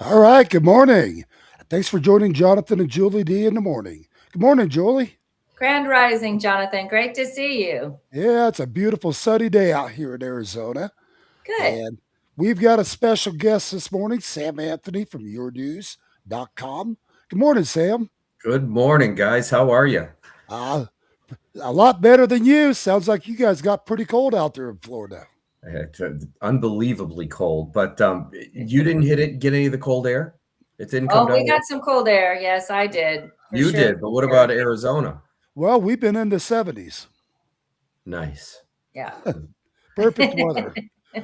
All right. Good morning. Thanks for joining Jonathan and Julie D in the morning. Good morning, Julie. Grand Rising, Jonathan. Great to see you. Yeah, it's a beautiful sunny day out here in Arizona. Good. And we've got a special guest this morning, Sam Anthony from yournews.com. Good morning, Sam. Good morning, guys. How are you? A lot better than you. Sounds like you guys got pretty cold out there in Florida. It's unbelievably cold, but you didn't get any of the cold air? It didn't come down? We got some cold air. Yes, I did. You did, but what about Arizona? Well, we've been in the 70s. Nice. Yeah. Perfect weather.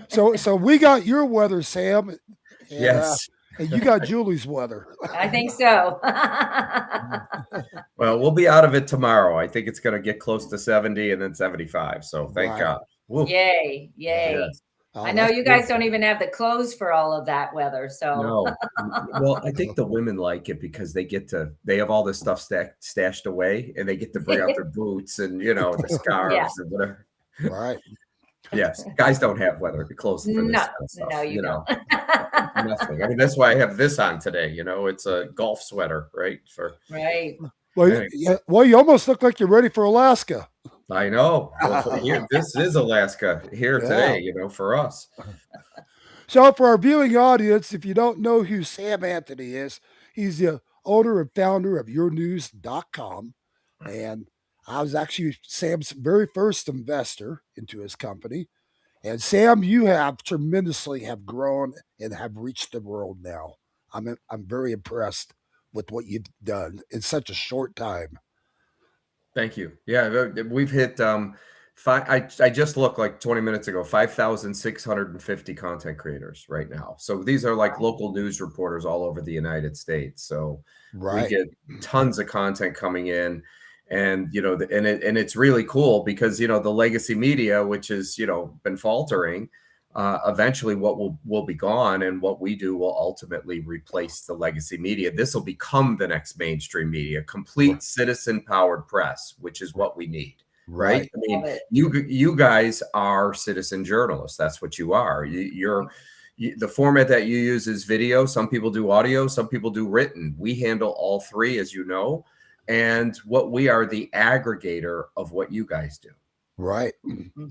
So we got your weather, Sam. And, yes. And you got Julie's weather. I think so. Well, we'll be out of it tomorrow. I think it's going to get close to 70 and then 75. So thank God. Woo. Yay. Yes. I know you guys don't even have the clothes for all of that weather. So no. Well, I think the women like it because they have all this stuff stashed away and they get to bring out their boots and, the scarves and whatever. Right. Yes. Guys don't have weather clothes for this kind of stuff. No, you don't. Nothing. I mean, that's why I have this on today. It's a golf sweater, right? Right. Well, you almost look like you're ready for Alaska. I know. Well, this is Alaska here today, for us. So for our viewing audience, if you don't know who Sam Anthony is, he's the owner and founder of yournews.com. And I was actually Sam's very first investor into his company. And Sam, you have tremendously have grown and have reached the world now. I'm very impressed with what you've done in such a short time. Thank you. Yeah, we've hit I just looked like 20 minutes ago, 5,650 content creators right now. So these are like local news reporters all over the United States. So we get tons of content coming in. And and it's really cool because the legacy media, which has been faltering, eventually what will be gone, and what we do will ultimately replace the legacy media. This will become the next mainstream media, complete citizen powered press, which is what we need. Right? I mean, you guys are citizen journalists. That's what you are. The format that you use is video. Some people do audio. Some people do written. We handle all three, as you know. And what we are the aggregator of what you guys do. Right.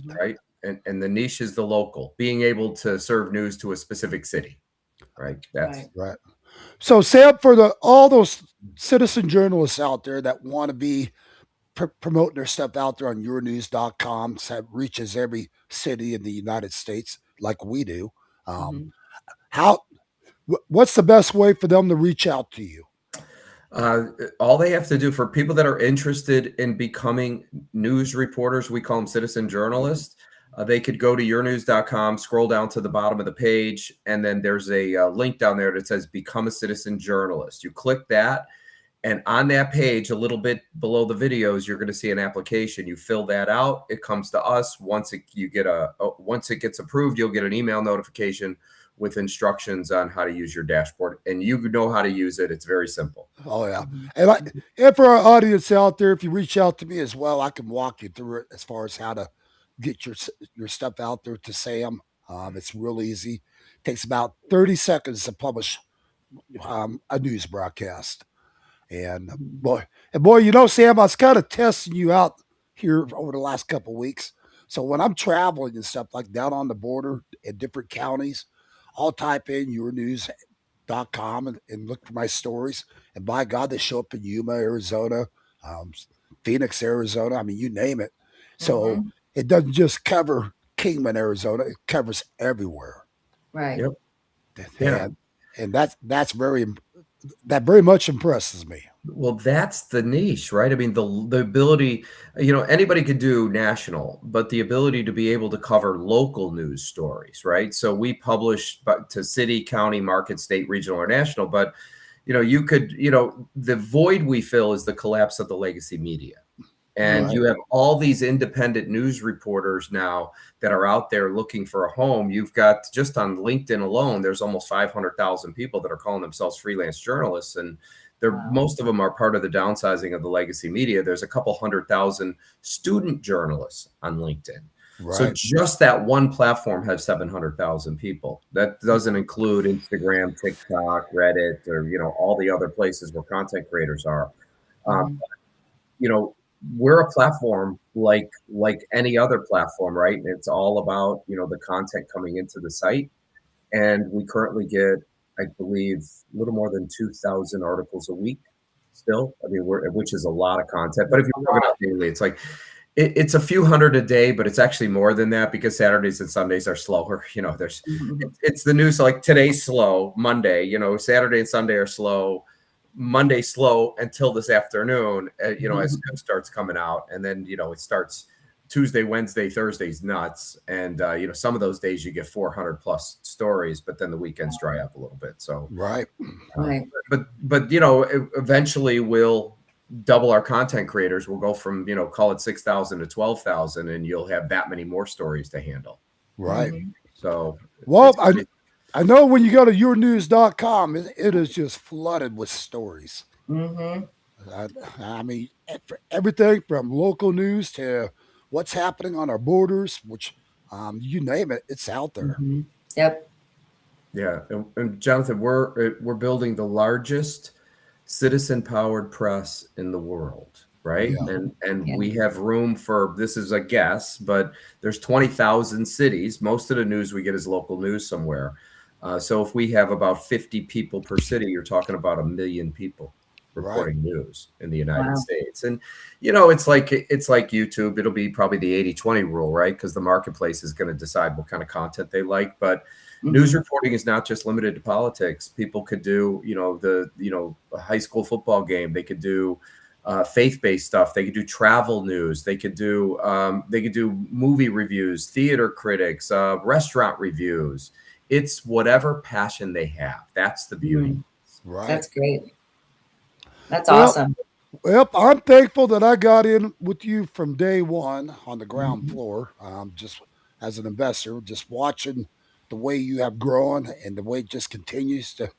Right. And the niche is the local, being able to serve news to a specific city. Right. That's right. So Sam, for all those citizen journalists out there that want to be promoting their stuff out there on yournews.com, so it reaches every city in the United States like we do. What's the best way for them to reach out to you? All they have to do, for people that are interested in becoming news reporters, we call them citizen journalists. They could go to yournews.com, scroll down to the bottom of the page, and then there's a link down there that says become a citizen journalist. You click that, And on that page, a little bit below the videos, you're going to see an application. You fill that out. It comes to us. Once it gets approved, you'll get an email notification with instructions on how to use your dashboard, and you know how to use it. It's very simple. Oh yeah, and for our audience out there, if you reach out to me as well, I can walk you through it as far as how to get your stuff out there to Sam. It's real easy. It takes about 30 seconds to publish a news broadcast. And boy, Sam, I was kind of testing you out here over the last couple of weeks. So when I'm traveling and stuff like down on the border in different counties, I'll type in yournews.com and look for my stories. And by God, they show up in Yuma, Arizona, Phoenix, Arizona. I mean, you name it. So it doesn't just cover Kingman, Arizona. It covers everywhere. Right. Yep. Yeah. And that very much impresses me. Well, that's the niche, right? I mean, the ability, anybody could do national, but the ability to be able to cover local news stories, right? So we publish to city, county, market, state, regional, or national, but you could, the void we fill is the collapse of the legacy media. And you have all these independent news reporters now that are out there looking for a home. You've got, just on LinkedIn alone, there's almost 500,000 people that are calling themselves freelance journalists. And most of them are part of the downsizing of the legacy media. There's a couple 100,000 student journalists on LinkedIn. Right. So just that one platform has 700,000 people. That doesn't include Instagram, TikTok, Reddit, or, all the other places where content creators are. We're a platform like any other platform, right? And it's all about, the content coming into the site. And we currently get, I believe, a little more than 2,000 articles a week still. I mean, which is a lot of content. But if you look it up daily, it's like, it's a few hundred a day, but it's actually more than that because Saturdays and Sundays are slower. It's the news, like today's slow, Monday, Saturday and Sunday are slow. Monday slow until this afternoon, as it starts coming out. And then, it starts Tuesday, Wednesday, Thursday's nuts. And, some of those days you get 400 plus stories, but then the weekends dry up a little bit. So, right. But, eventually we'll double our content creators. We'll go from, call it 6,000 to 12,000, and you'll have that many more stories to handle. Right. So, well, I know when you go to yournews.com, it is just flooded with stories. I mean, everything from local news to what's happening on our borders, which you name it, it's out there. Yep. Yeah, and Jonathan, we're building the largest citizen-powered press in the world, right? Yeah. And we have room for, this is a guess, but there's 20,000 cities. Most of the news we get is local news somewhere. So if we have about 50 people per city, you're talking about 1 million people reporting news in the United States. And, it's like YouTube. It'll be probably the 80-20 rule, right? Because the marketplace is going to decide what kind of content they like. But news reporting is not just limited to politics. People could do, a high school football game. They could do faith-based stuff. They could do travel news. They could do movie reviews, theater critics, restaurant reviews. It's whatever passion they have. That's the beauty. Right. That's great. That's awesome. Well, I'm thankful that I got in with you from day one on the ground floor, just as an investor, just watching the way you have grown and the way it just continues to.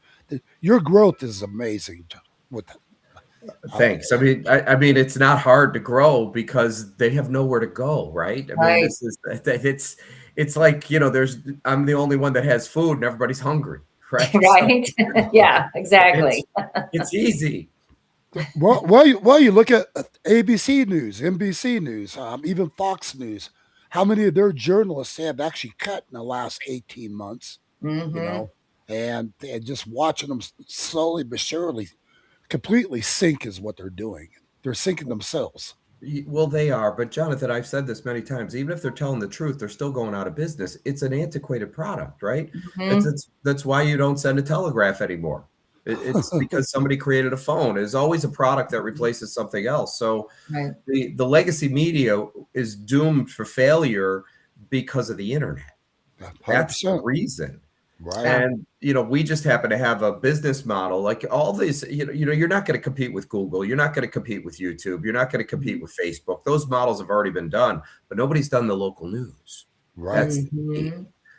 Your growth is amazing. Thanks. I mean, it's not hard to grow because they have nowhere to go, right? I mean, it's like, I'm the only one that has food and everybody's hungry, right? Right. Yeah, exactly. It's easy. Well, you look at ABC News, NBC News, even Fox News. How many of their journalists have actually cut in the last 18 months? And just watching them slowly but surely completely sink is what they're doing. They're sinking themselves. Well, they are. But Jonathan, I've said this many times, even if they're telling the truth, they're still going out of business. It's an antiquated product, right? That's why you don't send a telegraph anymore. It's because somebody created a phone. There's always a product that replaces something else. So the legacy media is doomed for failure because of the internet. 100%. That's the reason. Right. And, we just happen to have a business model like all these, you're not going to compete with Google. You're not going to compete with YouTube. You're not going to compete with Facebook. Those models have already been done, but nobody's done the local news. Right. That's the key.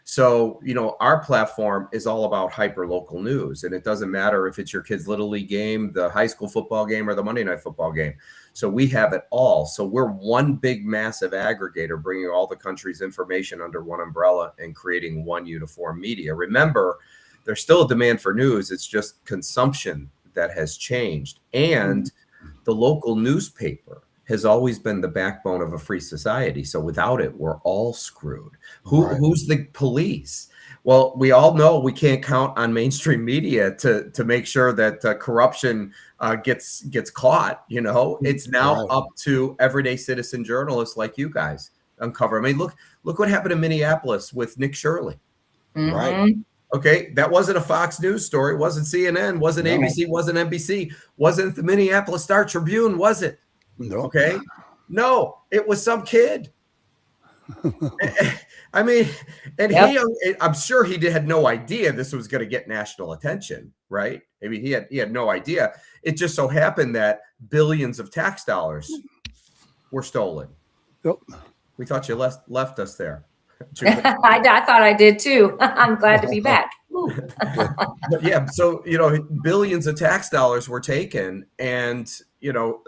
So, our platform is all about hyper local news, and it doesn't matter if it's your kid's little league game, the high school football game, or the Monday night football game. So we have it all. So we're one big, massive aggregator, bringing all the country's information under one umbrella and creating one uniform media. Remember, there's still a demand for news. It's just consumption that has changed. And the local newspaper has always been the backbone of a free society. So without it, we're all screwed. Who's the police? Well, we all know we can't count on mainstream media to make sure that corruption gets caught. It's now up to everyday citizen journalists like you guys uncover. I mean, look what happened in Minneapolis with Nick Shirley. Right. Okay, that wasn't a Fox News story. Wasn't CNN. Wasn't ABC. Wasn't NBC. Wasn't the Minneapolis Star Tribune. Was it? No. Okay. No, it was some kid. I mean, and I'm sure he had no idea this was going to get national attention, right? I mean, he had no idea. It just so happened that billions of tax dollars were stolen. Yep. We thought you left us there. I thought I did too. I'm glad to be back. Yeah. So, billions of tax dollars were taken, and,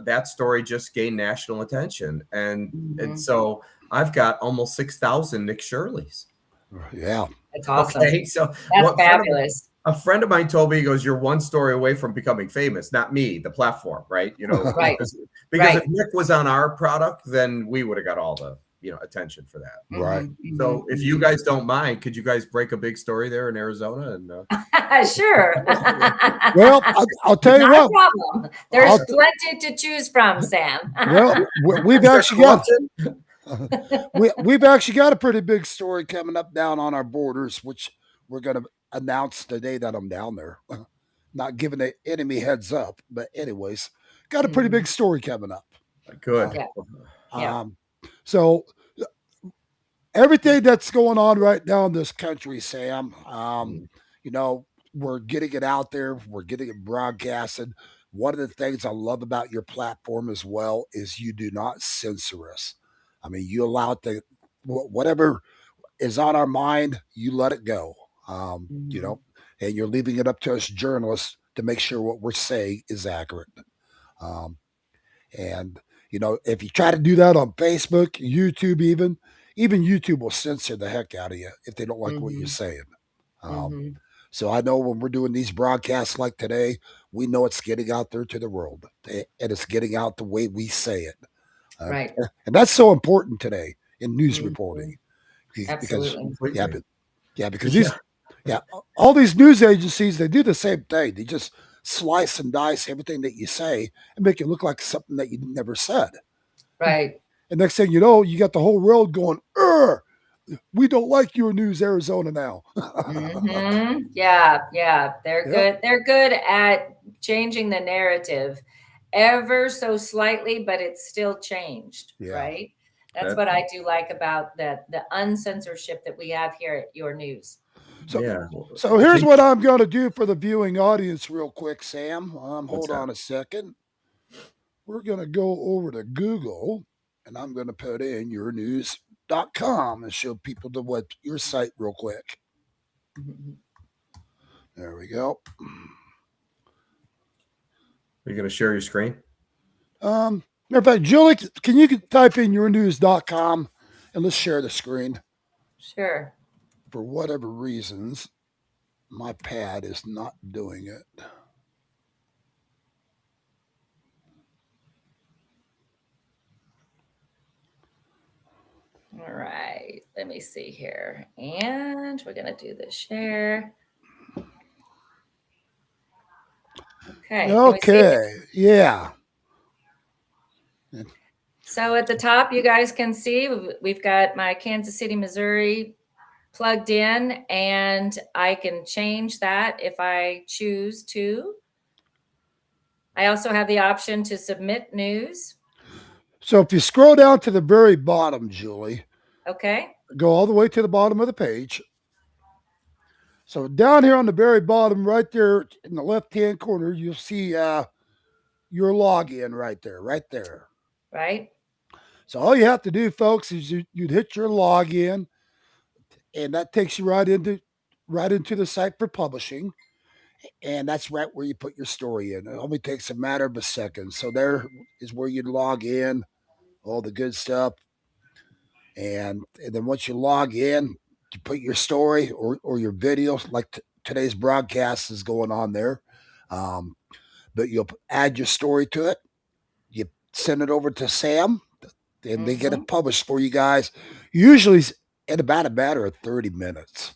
that story just gained national attention. And so I've got almost 6,000 Nick Shirleys. Yeah. That's awesome. Okay. So that's fabulous. A friend of mine told me, he goes, "You're one story away from becoming famous." Not me, the platform, right? Right. Because if Nick was on our product, then we would have got all the attention for that. Right. So if you guys don't mind, could you guys break a big story there in Arizona? And sure. Well, I'll tell you what. Problem. There's plenty to choose from, Sam. Well, we've actually got we've actually got a pretty big story coming up down on our borders, which we're going to announce the day that I'm down there. Not giving the enemy heads up, but anyways, got a pretty big story coming up. Good. So everything that's going on right now in this country, Sam, we're getting it out there. We're getting it broadcasted. One of the things I love about your platform as well is you do not censor us. I mean, you allow it to, whatever is on our mind, you let it go. And you're leaving it up to us journalists to make sure what we're saying is accurate. And if you try to do that on Facebook, YouTube, even YouTube will censor the heck out of you if they don't like what you're saying. So I know when we're doing these broadcasts like today, we know it's getting out there to the world, and it's getting out the way we say it. Right. And that's so important today in news reporting. Absolutely. Because all these news agencies, they do the same thing. They just slice and dice everything that you say and make it look like something that you never said. Right. And next thing you know, you got the whole world going, we don't like your news, Arizona now. Yeah. They're good. They're good at changing the narrative ever so slightly, but it's still changed, right? That's what I do like about the uncensorship that we have here at Your News. So here's what I'm going to do for the viewing audience real quick, Sam. Hold on a second. We're going to go over to Google, and I'm going to put in yournews.com and show people your site real quick. There we go. Are you going to share your screen? Matter of fact, Julie, can you type in yournews.com and let's share the screen? Sure. For whatever reasons, my pad is not doing it. All right. Let me see here. And we're going to do the share. Okay. Yeah. So at the top, you guys can see we've got my Kansas City, Missouri plugged in, and I can change that if I choose to. I also have the option to submit news. So if you scroll down to the very bottom, Julie. Okay. Go all the way to the bottom of the page. So down here on the very bottom, right there in the left-hand corner, you'll see your login right there, Right. So all you have to do, folks, is you'd hit your login, and that takes you right into the site for publishing, and that's right where you put your story in. It only takes a matter of a second. So there is where you log in, all the good stuff, and then once you log in, you put your story or your video, like today's broadcast is going on there. Um, but you'll add your story to it. You send it over to Sam, and they get it published for you guys. Usually in about a matter of 30 minutes.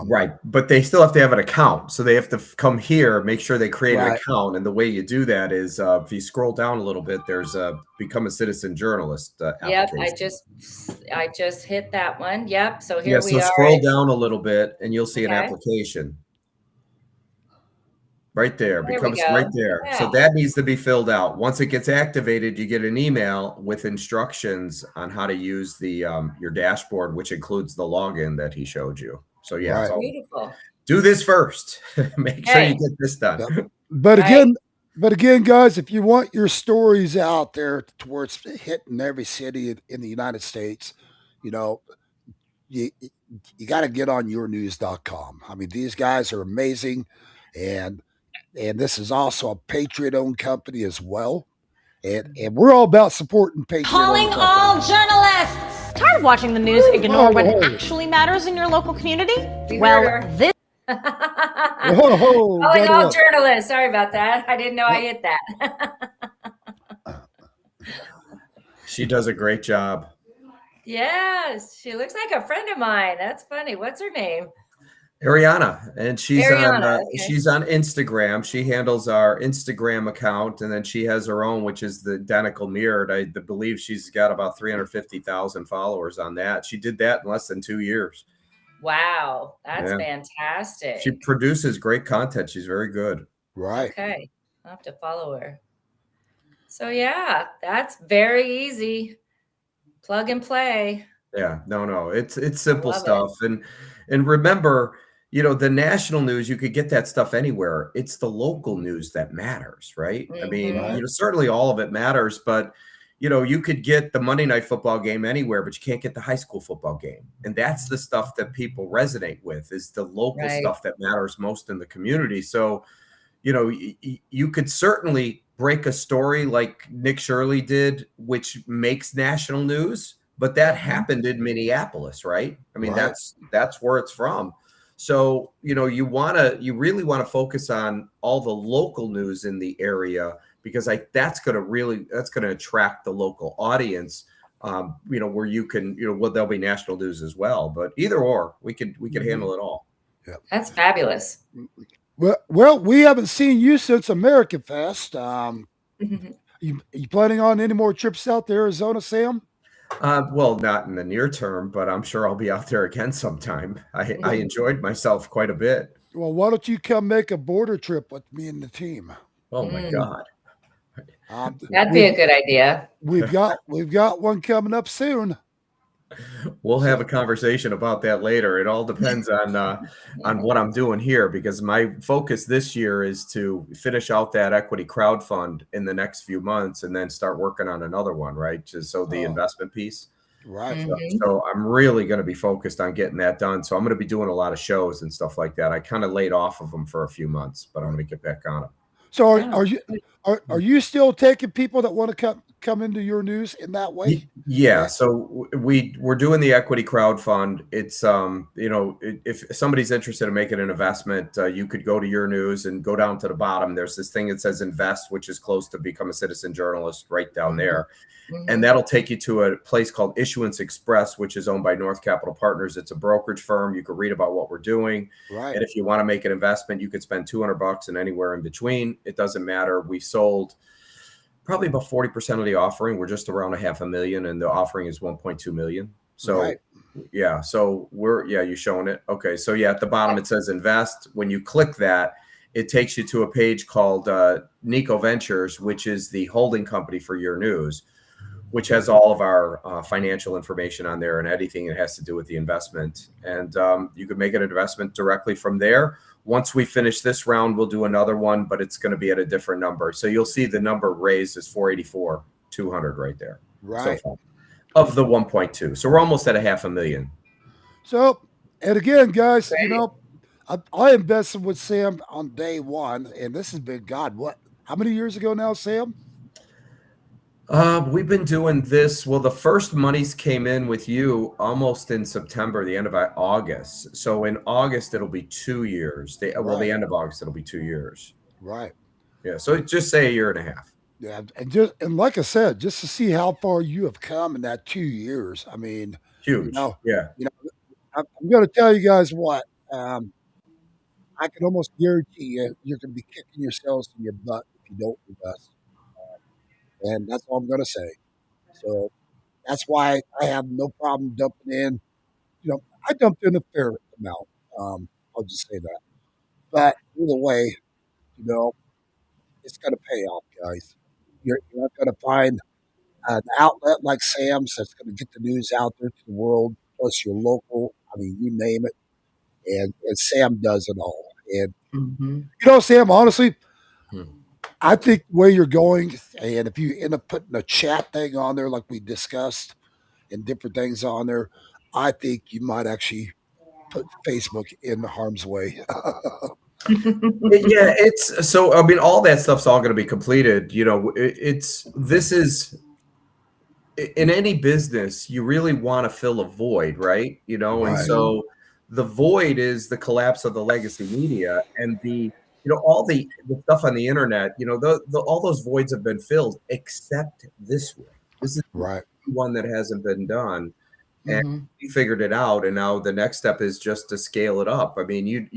Right. But they still have to have an account. So they have to come here, make sure they create an Right. account. And the way you do that is if you scroll down a little bit, there's a become a citizen journalist Yep. application. I just hit that one. Yep. So here Yeah, we so are. scroll down a little bit and you'll see an Okay. application. Right there, There we becomes go. right there. So Yeah. that needs to be filled out. Once it gets activated, you get an email with instructions on how to use the your dashboard, which includes the login that he showed you. So yeah, it's Right. all, Beautiful. do this first. Make sure you Hey. get this done. Yep. But Right. again, guys, if you want your stories out there towards hitting every city in the United States, you know, you got to get on yournews.com. I mean, these guys are amazing, and this is also a Patriot-owned company as well, and we're all about supporting Patriot-owned Calling all journalists! Tired of watching the news ignore what actually matters in your local community? We Well, heard her. this Whoa, Calling gotta all look. journalists. Sorry about that. I didn't know I hit that. She does a great job. Yes, she looks like a friend of mine. That's funny. What's her name? Ariana, and Ariana, okay. she's on Instagram. She handles our Instagram account, and then she has her own, which is the Identical Mirrored. I believe she's got about 350,000 followers on that. She did that in less than 2 years. Wow, that's Yeah. fantastic. She produces great content. She's very good. Right. Okay, I'll have to follow her. So yeah, that's very easy. Plug and play. Yeah, no, it's simple Love it. stuff. And remember, you know, the national news, you could get that stuff anywhere. It's the local news that matters, right? I mean, Mhm. you know, certainly all of it matters, but you know, you could get the Monday night football game anywhere, but you can't get the high school football game. And that's the stuff that people resonate with, is the local Right. stuff that matters most in the community. So, you know, you could certainly break a story like Nick Shirley did, which makes national news, but that happened in Minneapolis, right? I mean, Right. that's where it's from. So, you know, you really want to focus on all the local news in the area, because that's going to attract the local audience. You know, where you can, you know, well, there'll be national news as well, but either or, we could handle it all. That's fabulous. Well, we haven't seen you since American Fest. You planning on any more trips out to Arizona, Sam? Well, not in the near term, but I'm sure I'll be out there again sometime. I enjoyed myself quite a bit. Well, why don't you come make a border trip with me and the team? Oh my God. That'd be a good idea. We've got one coming up soon. We'll have a conversation about that later. It all depends on what I'm doing here, because my focus this year is to finish out that equity crowdfund in the next few months and then start working on another one, right? So the investment piece. Right. So I'm really going to be focused on getting that done. So I'm going to be doing a lot of shows and stuff like that. I kind of laid off of them for a few months, but I'm going to get back on them. So are you still taking people that want to come into your news in that way? Yeah. So we're doing the equity crowdfund. It's you know, if somebody's interested in making an investment, you could go to your news and go down to the bottom. There's this thing that says invest, which is close to become a citizen journalist, right down there. And that'll take you to a place called Issuance Express, which is owned by North Capital Partners. It's a brokerage firm. You can read about what we're doing. Right. And if you want to make an investment, you could spend $200 and anywhere in between. It doesn't matter. We sold probably about 40% of the offering. We're just around $500,000, and the offering is 1.2 million. So Right. yeah, so you showing it. Okay. So yeah, at the bottom, it says invest. When you click that, it takes you to a page called Nico Ventures, which is the holding company for your news. which has all of our financial information on there and anything that has to do with the investment. And you can make an investment directly from there. Once we finish this round, we'll do another one, but it's going to be at a different number. So you'll see the number raised is 484,200 right there. Right. So far, of the 1.2. So we're almost at $500,000. So, and again, guys, Great. you know, I invested with Sam on day one, and this has been, God, what, how many years ago now, Sam? We've been doing this. Well, the first monies came in with you almost in September, the end of August. So in August, it'll be 2 years. Well, Right. the end of August, it'll be 2 years. Right. Yeah. So just say a year and a half. Yeah, and like I said, just to see how far you have come in that 2 years. I mean, Huge. Yeah. you know, I'm going to tell you guys what. I can almost guarantee you're going to be kicking yourselves in your butt if you don't invest, and that's all I'm going to say. So that's why I have no problem dumping in. I dumped in a fair amount. I'll just say that. But either way, you know, it's going to pay off, guys. You're not going to find an outlet like Sam's that's going to get the news out there to the world, plus your local. I mean, you name it, and Sam does it all. And Sam, honestly, I think where you're going, and if you end up putting a chat thing on there like we discussed and different things on there, I think you might actually put Facebook in harm's way. Yeah, it's so. I mean, all that stuff's all going to be completed. This is in any business. You really want to fill a void, right? And Right. so the void is the collapse of the legacy media and all the stuff on the internet. All those voids have been filled except this one. This is Right. one that hasn't been done. And we figured it out, and now the next step is just to scale it up. I mean,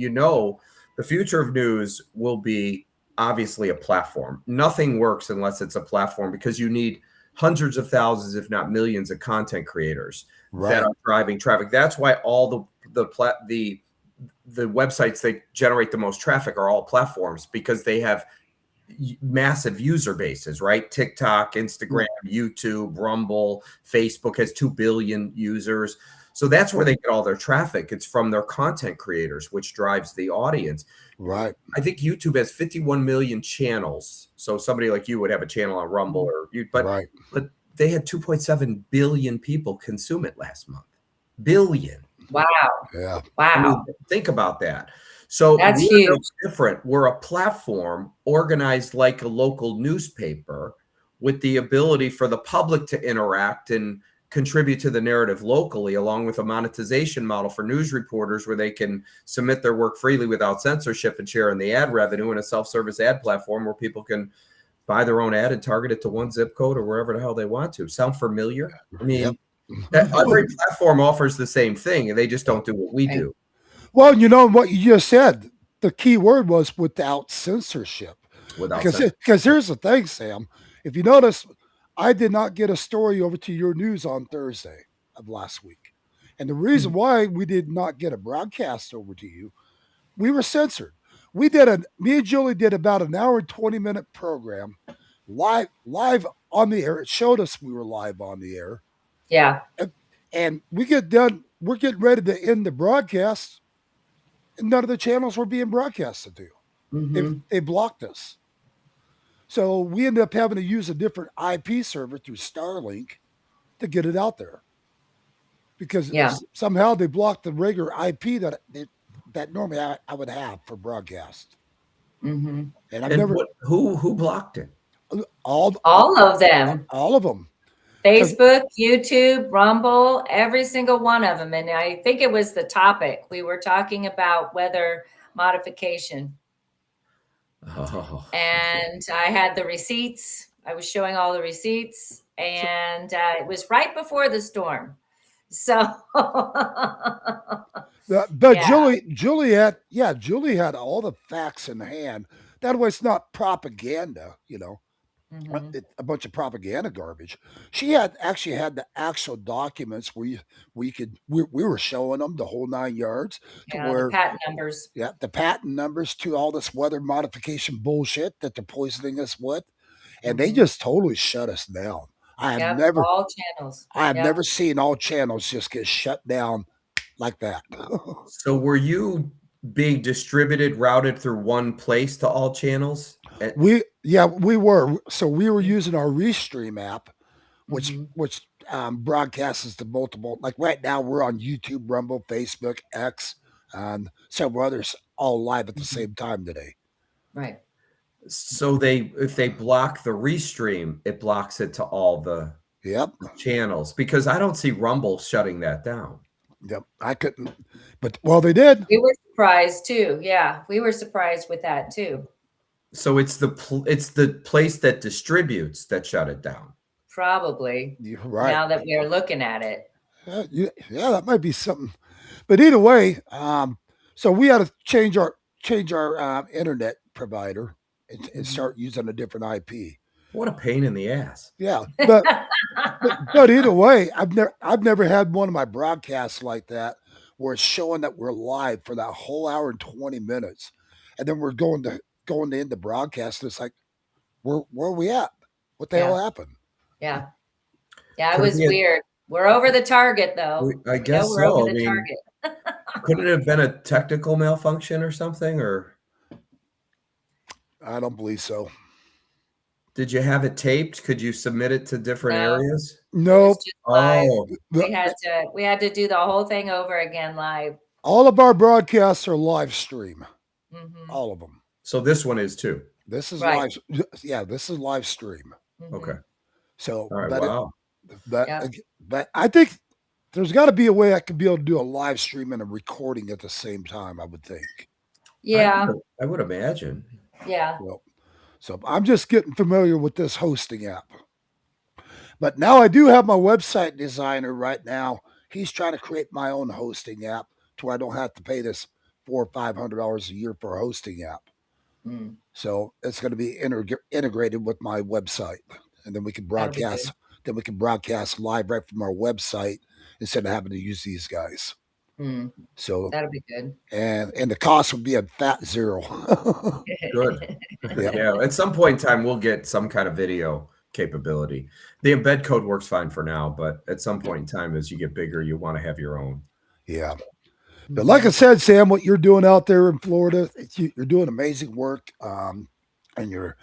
the future of news will be obviously a platform. Nothing works unless it's a platform, because you need hundreds of thousands, if not millions, of content creators that are driving traffic. That's why all the websites that generate the most traffic are all platforms, because they have massive user bases, right? TikTok, Instagram, YouTube, Rumble, Facebook has 2 billion users. So that's where they get all their traffic. It's from their content creators, which drives the audience. Right. I think YouTube has 51 million channels. So somebody like you would have a channel on Rumble, but they had 2.7 billion people consume it last month. Billion. Wow. Yeah. Wow. I mean, think about that. So That's we're no huge. different. We're a platform organized like a local newspaper with the ability for the public to interact and contribute to the narrative locally, along with a monetization model for news reporters where they can submit their work freely without censorship and share in the ad revenue, and a self-service ad platform where people can buy their own ad and target it to one zip code or wherever the hell they want to. Sound familiar? I mean, every platform offers the same thing, and they just don't do what we do. Well, you know what you just said. The key word was without censorship. Because here's the thing, Sam. If you notice, I did not get a story over to your news on Thursday of last week. And the reason why we did not get a broadcast over to you, we were censored. Me and Julie did about an hour and 20-minute program live on the air. It showed us we were live on the air. Yeah. And we get done, we're getting ready to end the broadcast, and none of the channels were being broadcasted to. They blocked us. So we ended up having to use a different IP server through Starlink to get it out there, because somehow they blocked the regular IP that normally I would have for broadcast. And I've never. Who blocked it? All of them. All of them. Facebook, YouTube, Rumble, every single one of them. And I think it was the topic. We were talking about weather modification. And I had the receipts. I was showing all the receipts, and it was right before the storm. So, but Julie had all the facts in hand. That way, it's not propaganda, a bunch of propaganda garbage. She actually had the actual documents where we were showing them the whole 9 yards to where the patent numbers. Yeah, the patent numbers to all this weather modification bullshit that they're poisoning us with, and they just totally shut us down. I have Yep, never all channels. I have Yep. never seen all channels just get shut down like that. So were you being distributed, routed through one place to all channels? we were. So we were using our Restream app, which Mhm. broadcasts to multiple. Like right now, we're on YouTube, Rumble, Facebook, X, and several others, all live at the Mhm. same time today. Right. So if they block the restream, it blocks it to all the Yep. channels, because I don't see Rumble shutting that down. Yep. I couldn't, but well, they did. We were surprised too. Yeah, we were surprised with that too. So it's the place that distributes that shut it down. Probably. You're right. Now that we are looking at it. Yeah, that might be something. But either way, so we had to change our internet provider and start using a different IP. What a pain in the ass. Yeah, but either way, I've never had one of my broadcasts like that where it's showing that we're live for that whole hour and 20 minutes, and then we're going to end the broadcast. And it's like, where are we at? What the Yeah. hell happened? Yeah. Yeah, it Could it was be weird. We're over the target though. I We know guess we're over so. I the mean, target. couldn't it have been a technical malfunction or something? Or I don't believe so. did you have it taped? Could you submit it to different No. areas? It was No, just live. Oh, We had to do the whole thing over again live. all of our broadcasts are live stream. Mhm. All of them. so this one is too. This is Right. live. Yeah, this is live stream. Mhm. Okay. So, All right. but Wow. Yeah. but I think there's got to be a way I could be able to do a live stream and a recording at the same time. I would think. Yeah. I would imagine. Yeah. So I'm just getting familiar with this hosting app. But now I do have my website designer right now. He's trying to create my own hosting app to where I don't have to pay this $400 or $500 a year for a hosting app. Mm. So it's going to be integrated with my website, and then we can That'll be broadcast. Then we can broadcast live right from our website instead of having to use these guys. Mm. So That'll be good. and the cost would be a fat zero. Good. Yeah. Yeah. At some point in time, we'll get some kind of video capability. The embed code works fine for now, but at some point in time, as you get bigger, you want to have your own. Yeah. But like I said, Sam, what you're doing out there in Florida, you're doing amazing work, and you're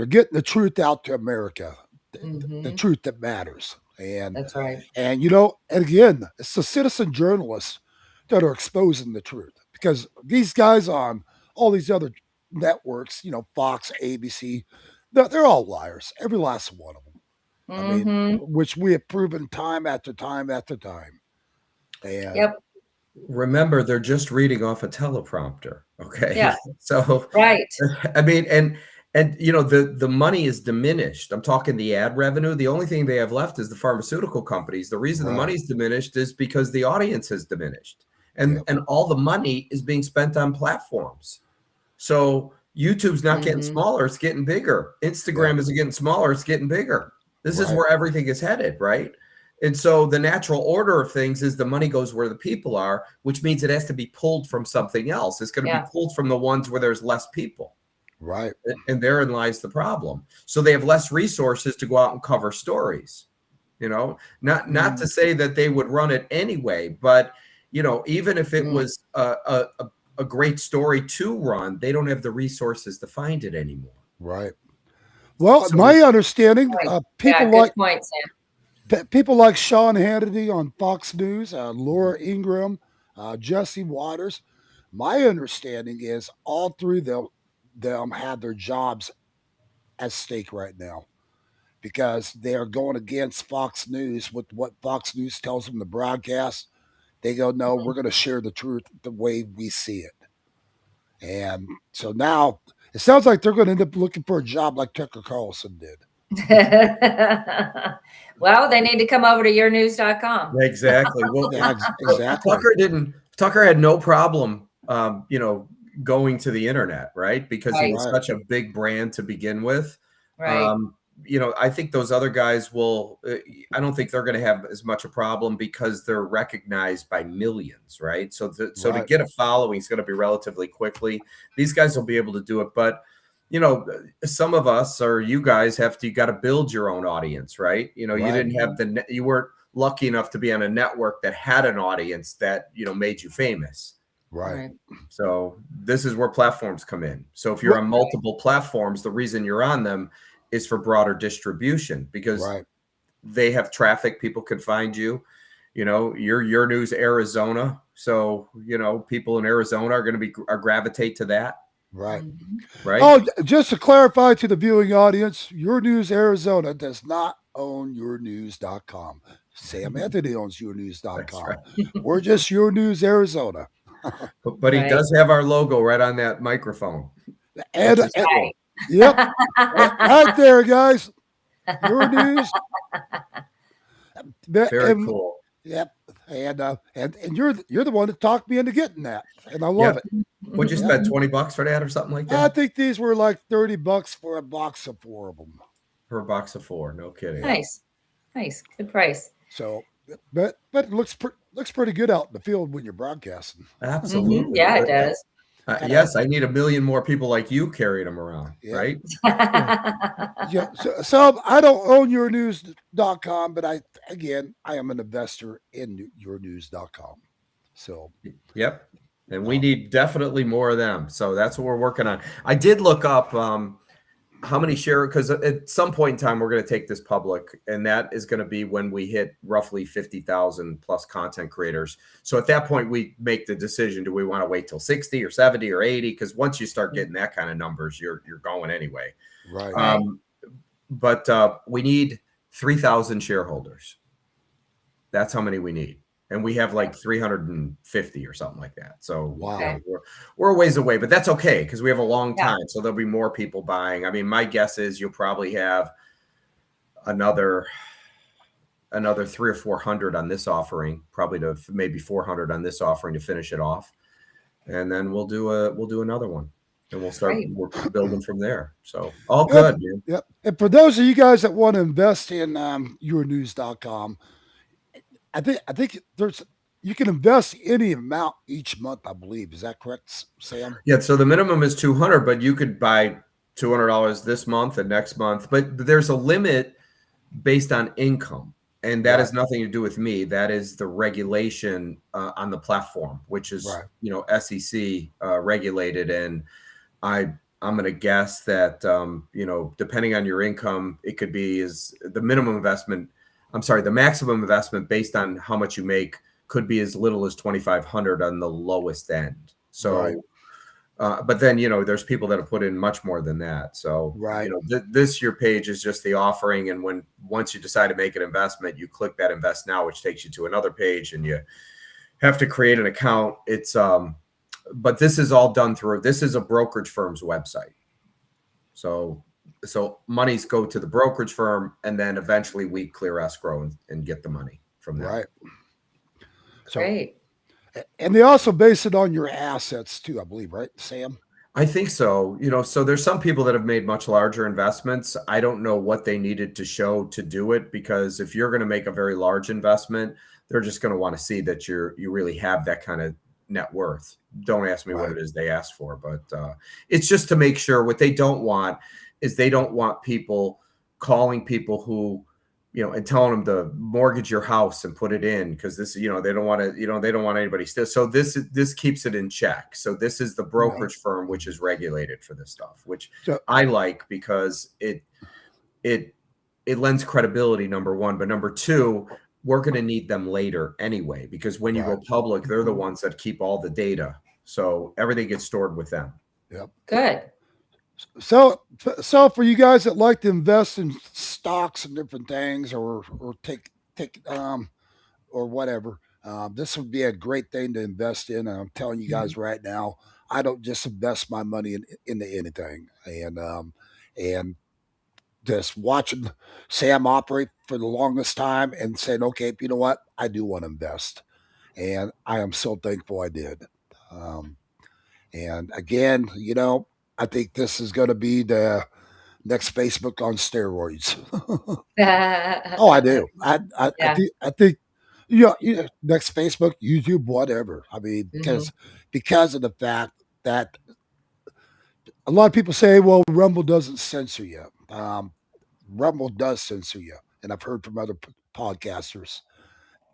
getting the truth out to America, the Mhm. truth that matters. And That's right. and you know, and again, it's the citizen journalists that are exposing the truth, because these guys on all these other networks, you know, Fox, ABC, they're all liars, every last one of them. I mean, Mhm. which we have proven time after time after time. And Yep. Remember, they're just reading off a teleprompter. Okay. Yeah. So, Right. I mean, and you know, the money is diminished. I'm talking the ad revenue. The only thing they have left is the pharmaceutical companies. The reason the Right. money's diminished is because the audience has diminished. And Yep. and all the money is being spent on platforms. So YouTube's not getting Mhm. smaller, it's getting bigger. Instagram isn't getting smaller, it's getting bigger. This is Right. where everything is headed, right? And so the natural order of things is the money goes where the people are, which means it has to be pulled from something else. It's going to Yeah. be pulled from the ones where there's less people. Right. And therein lies the problem. So they have less resources to go out and cover stories. You know, not to say that they would run it anyway, but you know, even if it was a great story to run, they don't have the resources to find it anymore. Right. Well, So my understanding, Right. Yeah, people good like point, Sam. people like Sean Hannity on Fox News, Laura Ingraham, Jesse Waters. My understanding is all three of them have their jobs at stake right now, because they are going against Fox News with what Fox News tells them to broadcast. They go, no, we're going to share the truth the way we see it. And so now it sounds like they're going to end up looking for a job like Tucker Carlson did. Well, they need to come over to yournews.com. Exactly. Well, Yeah, exactly. Tucker had no problem, you know, going to the internet, right? Because he Right. was such a big brand to begin with. Right. You know, I think those other guys will, I don't think they're going to have as much a problem because they're recognized by millions, right? So to Right. get a following is going to be relatively quickly. These guys will be able to do it. But, some of us or you guys you got to build your own audience, right? You Right. didn't have you weren't lucky enough to be on a network that had an audience that, made you famous. Right. So this is where platforms come in. So if you're on multiple platforms, the reason you're on them is for broader distribution because Right. they have traffic. People can find you. You're Your News Arizona. So, people in Arizona are going to gravitate to that. Right. Right. Oh, just to clarify to the viewing audience, Your News Arizona does not own yournews.com. Sam Anthony owns yournews.com. That's right. We're just Your News Arizona. But he does have our logo right on that microphone. And, which is cool. Yep. Right there, guys. Your News. Very cool. Yep. And you're the one that talked me into getting that. And I love it. Would you spend $20 for that or something like that? I think these were like $30 for a box of 4 of them. For a box of 4, no kidding. Nice, good price. So, but it looks pretty good out in the field when you're broadcasting. Absolutely, yeah, it does. Yes, I need 1 million more people like you carrying them around, right? Yeah. So I don't own yournews.com, but I am an investor in yournews.com. So, yep. And we need definitely more of them. So that's what we're working on. I did look up how many share, because at some point in time, we're going to take this public, and that is going to be when we hit roughly 50,000 plus content creators. So at that point, we make the decision, do we want to wait till 60 or 70 or 80? Because once you start getting that kind of numbers, you're going anyway. Right. But we need 3,000 shareholders. That's how many we need. And we have like 350 or something like that. So wow, we're a ways away, but that's okay because we have a long time. So there'll be more people buying. I mean, my guess is you'll probably have another 300 or 400 on this offering, probably to maybe 400 on this offering to finish it off, and then we'll do another one, and we'll start building from there. So all good, man. Yep. And for those of you guys that want to invest in yournews.com. I think you can invest any amount each month, I believe. Is that correct, Sam? Yeah. So the minimum is 200, but you could buy $200 this month and next month. But there's a limit based on income, and that has nothing to do with me. That is the regulation on the platform, which is SEC regulated, and I'm going to guess that depending on your income, it could be the maximum investment based on how much you make could be as little as $2,500 on the lowest end. So, but then, there's people that have put in much more than that. So, your page is just the offering. And once you decide to make an investment, you click that invest now, which takes you to another page, and you have to create an account. It's, but this is all done this is a brokerage firm's website. So monies go to the brokerage firm, and then eventually we clear escrow and get the money from that. Right. So, great. And they also base it on your assets too, I believe, right, Sam? I think so. So there's some people that have made much larger investments. I don't know what they needed to show to do it, because if you're going to make a very large investment, they're just going to want to see that you really have that kind of net worth. Don't ask me what it is they asked for, but it's just to make sure. What they don't want is they don't want people calling people who, and telling them to mortgage your house and put it in, because this, they don't want to, they don't want anybody still. So this keeps it in check. So this is the brokerage firm which is regulated for this stuff, which I like, because it lends credibility, number one, but number two, we're going to need them later anyway, because when you go public, they're the ones that keep all the data. So everything gets stored with them. Yep. Good. So for you guys that like to invest in stocks and different things, or take or whatever, this would be a great thing to invest in. And I'm telling you guys right now, I don't just invest my money into anything, and just watching Sam operate for the longest time and saying, okay, you know what, I do want to invest, and I am so thankful I did. And again, I think this is going to be the next Facebook on steroids. Oh, I do. I think next Facebook, YouTube, whatever. I mean, because of the fact that a lot of people say, well, Rumble doesn't censor you. Rumble does censor you, and I've heard from other podcasters.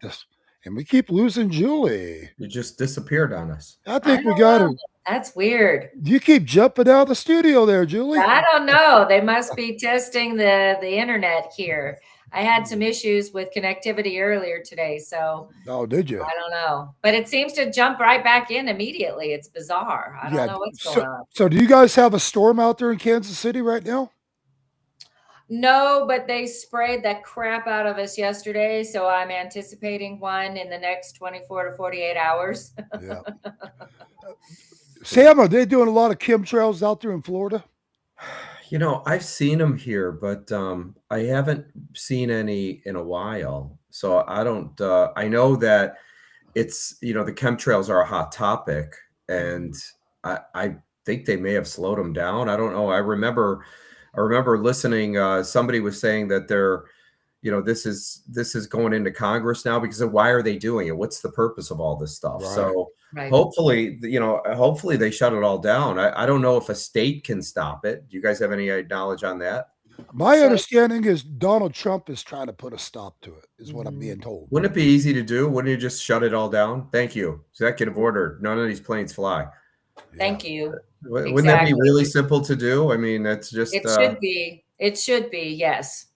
Yes. And we keep losing Julie. You just disappeared on us. I I think we don't got know. her. That's weird. You keep jumping out of the studio there, Julie. I don't know. They must be testing the internet here. I had some issues with connectivity earlier today, so Oh, did you? I don't know. But it seems to jump right back in immediately. It's bizarre. I don't know what's going on. So do you guys have a storm out there in Kansas City right now? No, but they sprayed the crap out of us yesterday, so I'm anticipating one in the next 24 to 48 hours. Yeah. Sam, are they doing a lot of chemtrails out there in Florida? You know, I've seen them here, but I haven't seen any in a while. So I don't. I know that it's, you know, the chemtrails are a hot topic, and I think they may have slowed them down. I don't know. I remember listening. Somebody was saying that they're, you know, this is going into Congress now because of why are they doing it? What's the purpose of all this stuff? Right. So Right. hopefully, you know, hopefully they shut it all down. I don't know if a state can stop it. Do you guys have any knowledge on that? My So- understanding is Donald Trump is trying to put a stop to it, is what I'm being told. Wouldn't it be easy to do? Wouldn't you just shut it all down? Thank you. Executive order. None of these planes fly. Thank you. Wouldn't that be Exactly. really simple to do? I mean, it's just It should be. It should be, yes.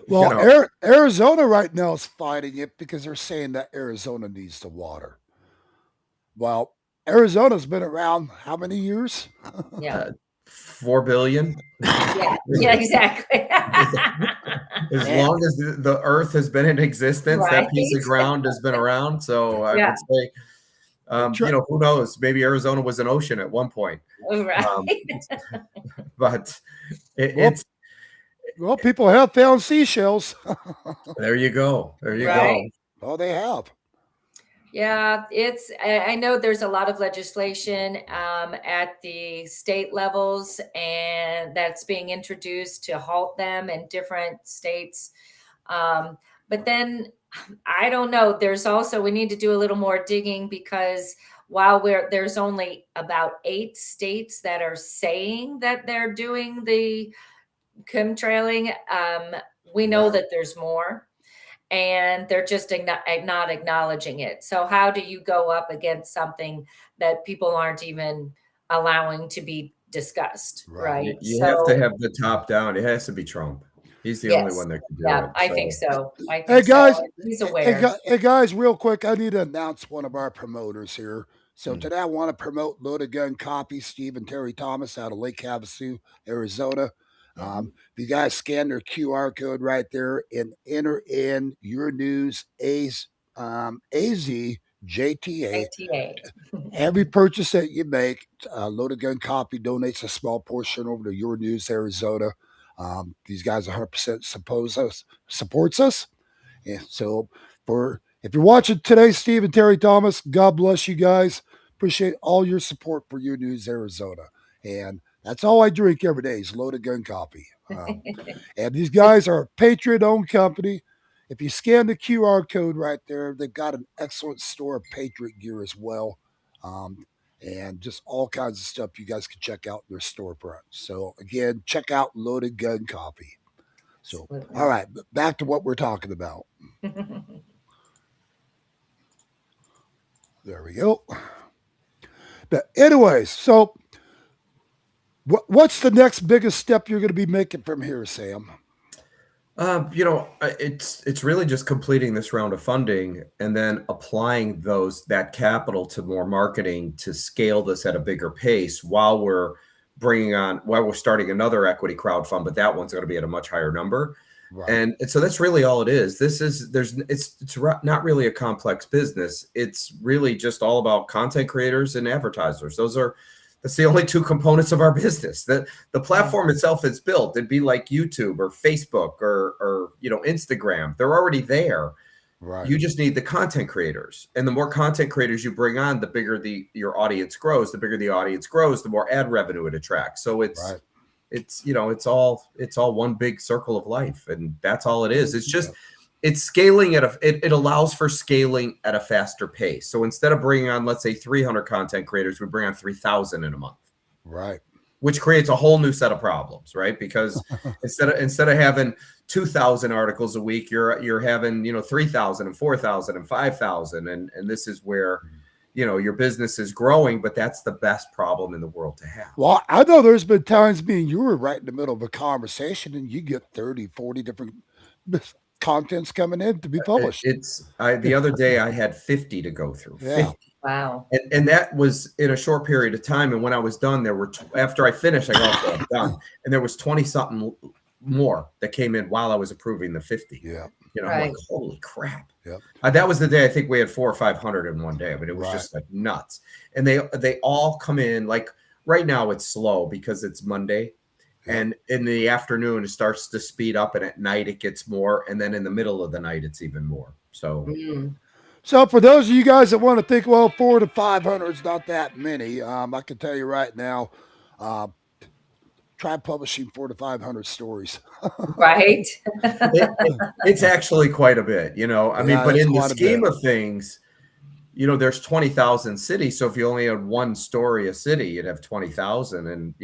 Well, you know, Arizona right now is fighting it because they're saying that Arizona needs the water. Well, Arizona's been around how many years? Yeah. 4 billion. Yeah, exactly. As long as the earth has been in existence, that piece of Right. ground has been around. So I Yeah. would say, you know, who knows? Maybe Arizona was an ocean at one point. Right. But Well, it's Well, people have found seashells. there. You go. There you Right. Oh, they have. Yeah, I know there's a lot of legislation at the state levels, and that's being introduced to halt them in different states. But then I don't know. There's also, we need to do a little more digging because while there's only about 8 states that are saying that they're doing the chemtrailing, we know Right. that there's more. And they're just not acknowledging it. So how do you go up against something that people aren't even allowing to be discussed, Right. right? You have to have the top down. It has to be Trump. He's the only Yes. one that can do Yeah, it. I think so. I think Hey, guys. so. He's Hey, aware. hey, guys, real quick, I need to announce one of our promoters here. So Hmm. today I want to promote Loaded Gun Copy, Steve and Terry Thomas out of Lake Havasu, Arizona. If you guys scan their QR code right there and enter in your news AZJTA, ATA. every purchase that you make, Loaded Gun Copy donates a small portion over to Your News Arizona. These guys 100% supports us. And so if you're watching today, Steve and Terry Thomas, God bless you guys. Appreciate all your support for Your News Arizona. And that's all I drink every day is Loaded Gun Copy. And these guys are a Patriot-owned company. If you scan the QR code right there, they've got an excellent store of Patriot gear as well. And just all kinds of stuff you guys can check out in their storefront. So again, check out Loaded Gun Copy. So, Absolutely. all right, back to what we're talking about. There we go. But anyways, so what's the next biggest step you're going to be making from here, Sam? You know, it's really just completing this round of funding and then applying that capital to more marketing to scale this at a bigger pace while we're starting another equity crowd fund, but that one's going to be at a much higher number. Right. And so that's really all it is. It's not really a complex business. It's really just all about content creators and advertisers. That's the only 2 components of our business. The platform itself is built. It'd be like YouTube or Facebook or you know, Instagram. They're already there. Right. You just need the content creators. And the more content creators you bring on, the bigger your audience grows. The bigger the audience grows, the more ad revenue it attracts. So it's you know, it's all one big circle of life, and that's all it is. It's just it's scaling it allows for scaling at a faster pace. So instead of bringing on, let's say, 300 content creators, we bring on 3,000 in a month. Right. which creates a whole new set of problems, right? Because instead of having 2,000 articles a week, you're having 3,000 and 4,000 and 5,000, and this is where your business is growing, but that's the best problem in the world to have. Well, I know there's been times you were right in the middle of a conversation and you get 30, 40 different contents coming in to be published. The other day I had 50 to go through. Yeah. 50. Wow. And that was in a short period of time. And when I was done, there were after I finished, I go, okay, I'm done. And there was 20 something more that came in while I was approving the 50. Yeah. I'm like, holy crap. Yep. That was the day I think we had 400 or 500 in one day. I mean, it was just like nuts. And they all come in like right now it's slow because it's Monday. And in the afternoon, it starts to speed up, and at night it gets more. And then in the middle of the night, it's even more. So, So for those of you guys that want to think, well, 400 to 500 is not that many, I can tell you right now, try publishing 400 to 500 stories. Right. it's actually quite a bit, I mean, but in the scheme of things, there's 20,000 cities. So if you only had one story a city, you'd have 20,000, and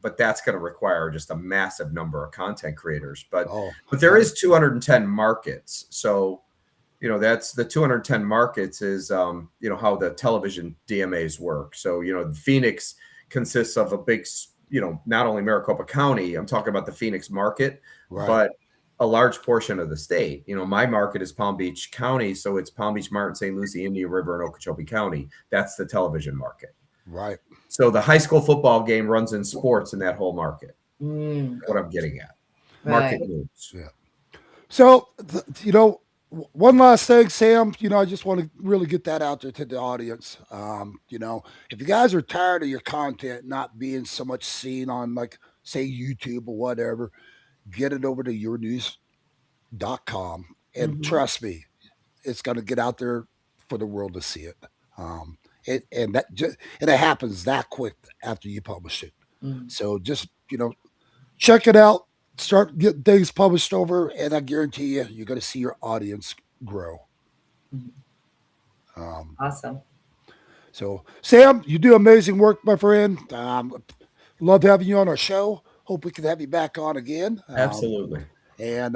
but that's going to require just a massive number of content creators. But there is 210 markets. So that's the 210 markets is how the television DMAs work. So Phoenix consists of a big, not only Maricopa County. I'm talking about the Phoenix market, but a large portion of the state. My market is Palm Beach County, so it's Palm Beach, Martin, St. Lucie, Indian River, and Okeechobee County. That's the television market. Right. So the high school football game runs in sports in that whole market. What I'm getting at. Market news. Yeah. So, one last thing, Sam, I just want to really get that out there to the audience. If you guys are tired of your content not being so much seen on, like, say, YouTube or whatever, get it over to yournews.com. And trust me, it's going to get out there for the world to see it. And it happens that quick after you publish it. So just, check it out. Start getting things published over, and I guarantee you're going to see your audience grow. Awesome. So, Sam, you do amazing work, my friend. Love having you on our show. Hope we can have you back on again. Absolutely. And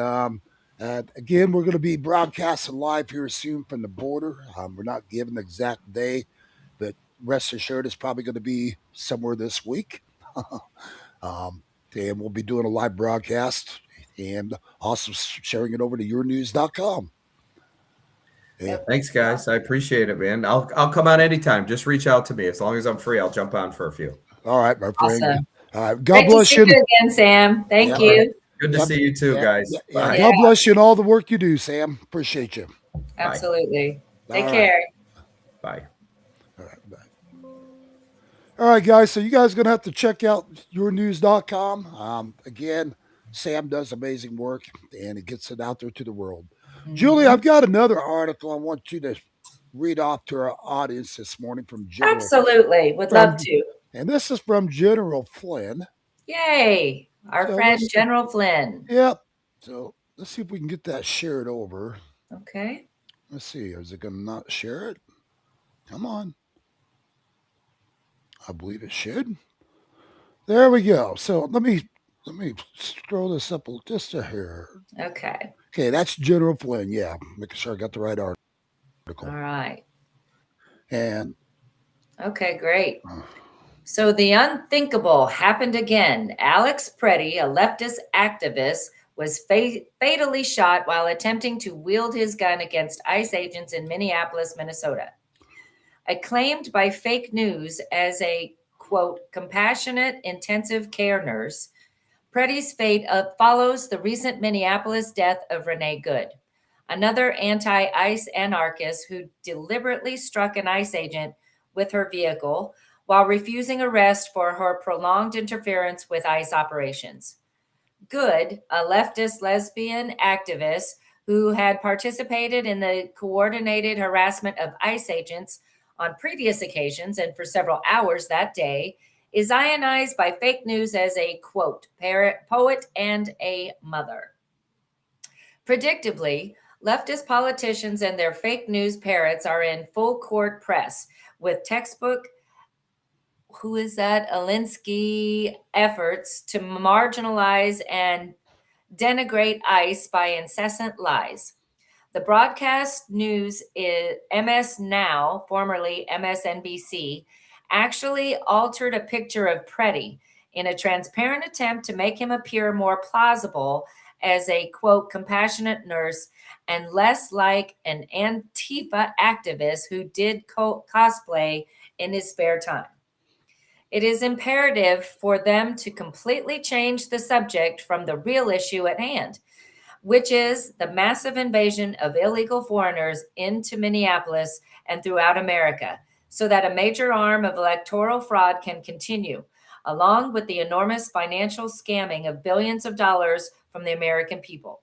again, we're going to be broadcasting live here soon from the border. We're not giving the exact day, but rest assured it's probably going to be somewhere this week. And we'll be doing a live broadcast and also sharing it over to yournews.com. Yeah. Thanks, guys. I appreciate it, man. I'll come on anytime. Just reach out to me. As long as I'm free, I'll jump on for a few. All right, my friend. Awesome. All right. God bless you. Again, Sam. Thank you. Good to see you too, guys. Bye. God bless you and all the work you do, Sam. Appreciate you. Absolutely. Bye. Take care. Bye. All right, bye. All right, guys. So you guys are going to have to check out yournews.com. Again, Sam does amazing work, and he gets it out there to the world. Julie, I've got another article I want you to read off to our audience this morning from General. Absolutely. Would love to. And this is from General Flynn. Yay. Our friend General Flynn. Yep. So let's see if we can get that shared over. Okay. Let's see. Is it going to not share it? Come on. I believe it should. There we go. So let me scroll this up just a hair. Okay. Okay, that's General Flynn. Yeah, making sure I got the right article. All right. And okay, great. So the unthinkable happened again. Alex Preddy, a leftist activist, was fatally shot while attempting to wield his gun against ICE agents in Minneapolis, Minnesota. Acclaimed by fake news as a, quote, compassionate intensive care nurse, Preddy's fate follows the recent Minneapolis death of Renee Good, another anti-ICE anarchist who deliberately struck an ICE agent with her vehicle while refusing arrest for her prolonged interference with ICE operations. Good, a leftist lesbian activist who had participated in the coordinated harassment of ICE agents on previous occasions and for several hours that day, is ionized by fake news as a, quote, poet and a mother. Predictably, leftist politicians and their fake news parrots are in full court press with textbook who is that? Alinsky efforts to marginalize and denigrate ICE by incessant lies. The broadcast news is MS Now, formerly MSNBC, actually altered a picture of Preddy in a transparent attempt to make him appear more plausible as a, quote, compassionate nurse and less like an Antifa activist who did cosplay in his spare time. It is imperative for them to completely change the subject from the real issue at hand, which is the massive invasion of illegal foreigners into Minneapolis and throughout America, so that a major arm of electoral fraud can continue, along with the enormous financial scamming of billions of dollars from the American people.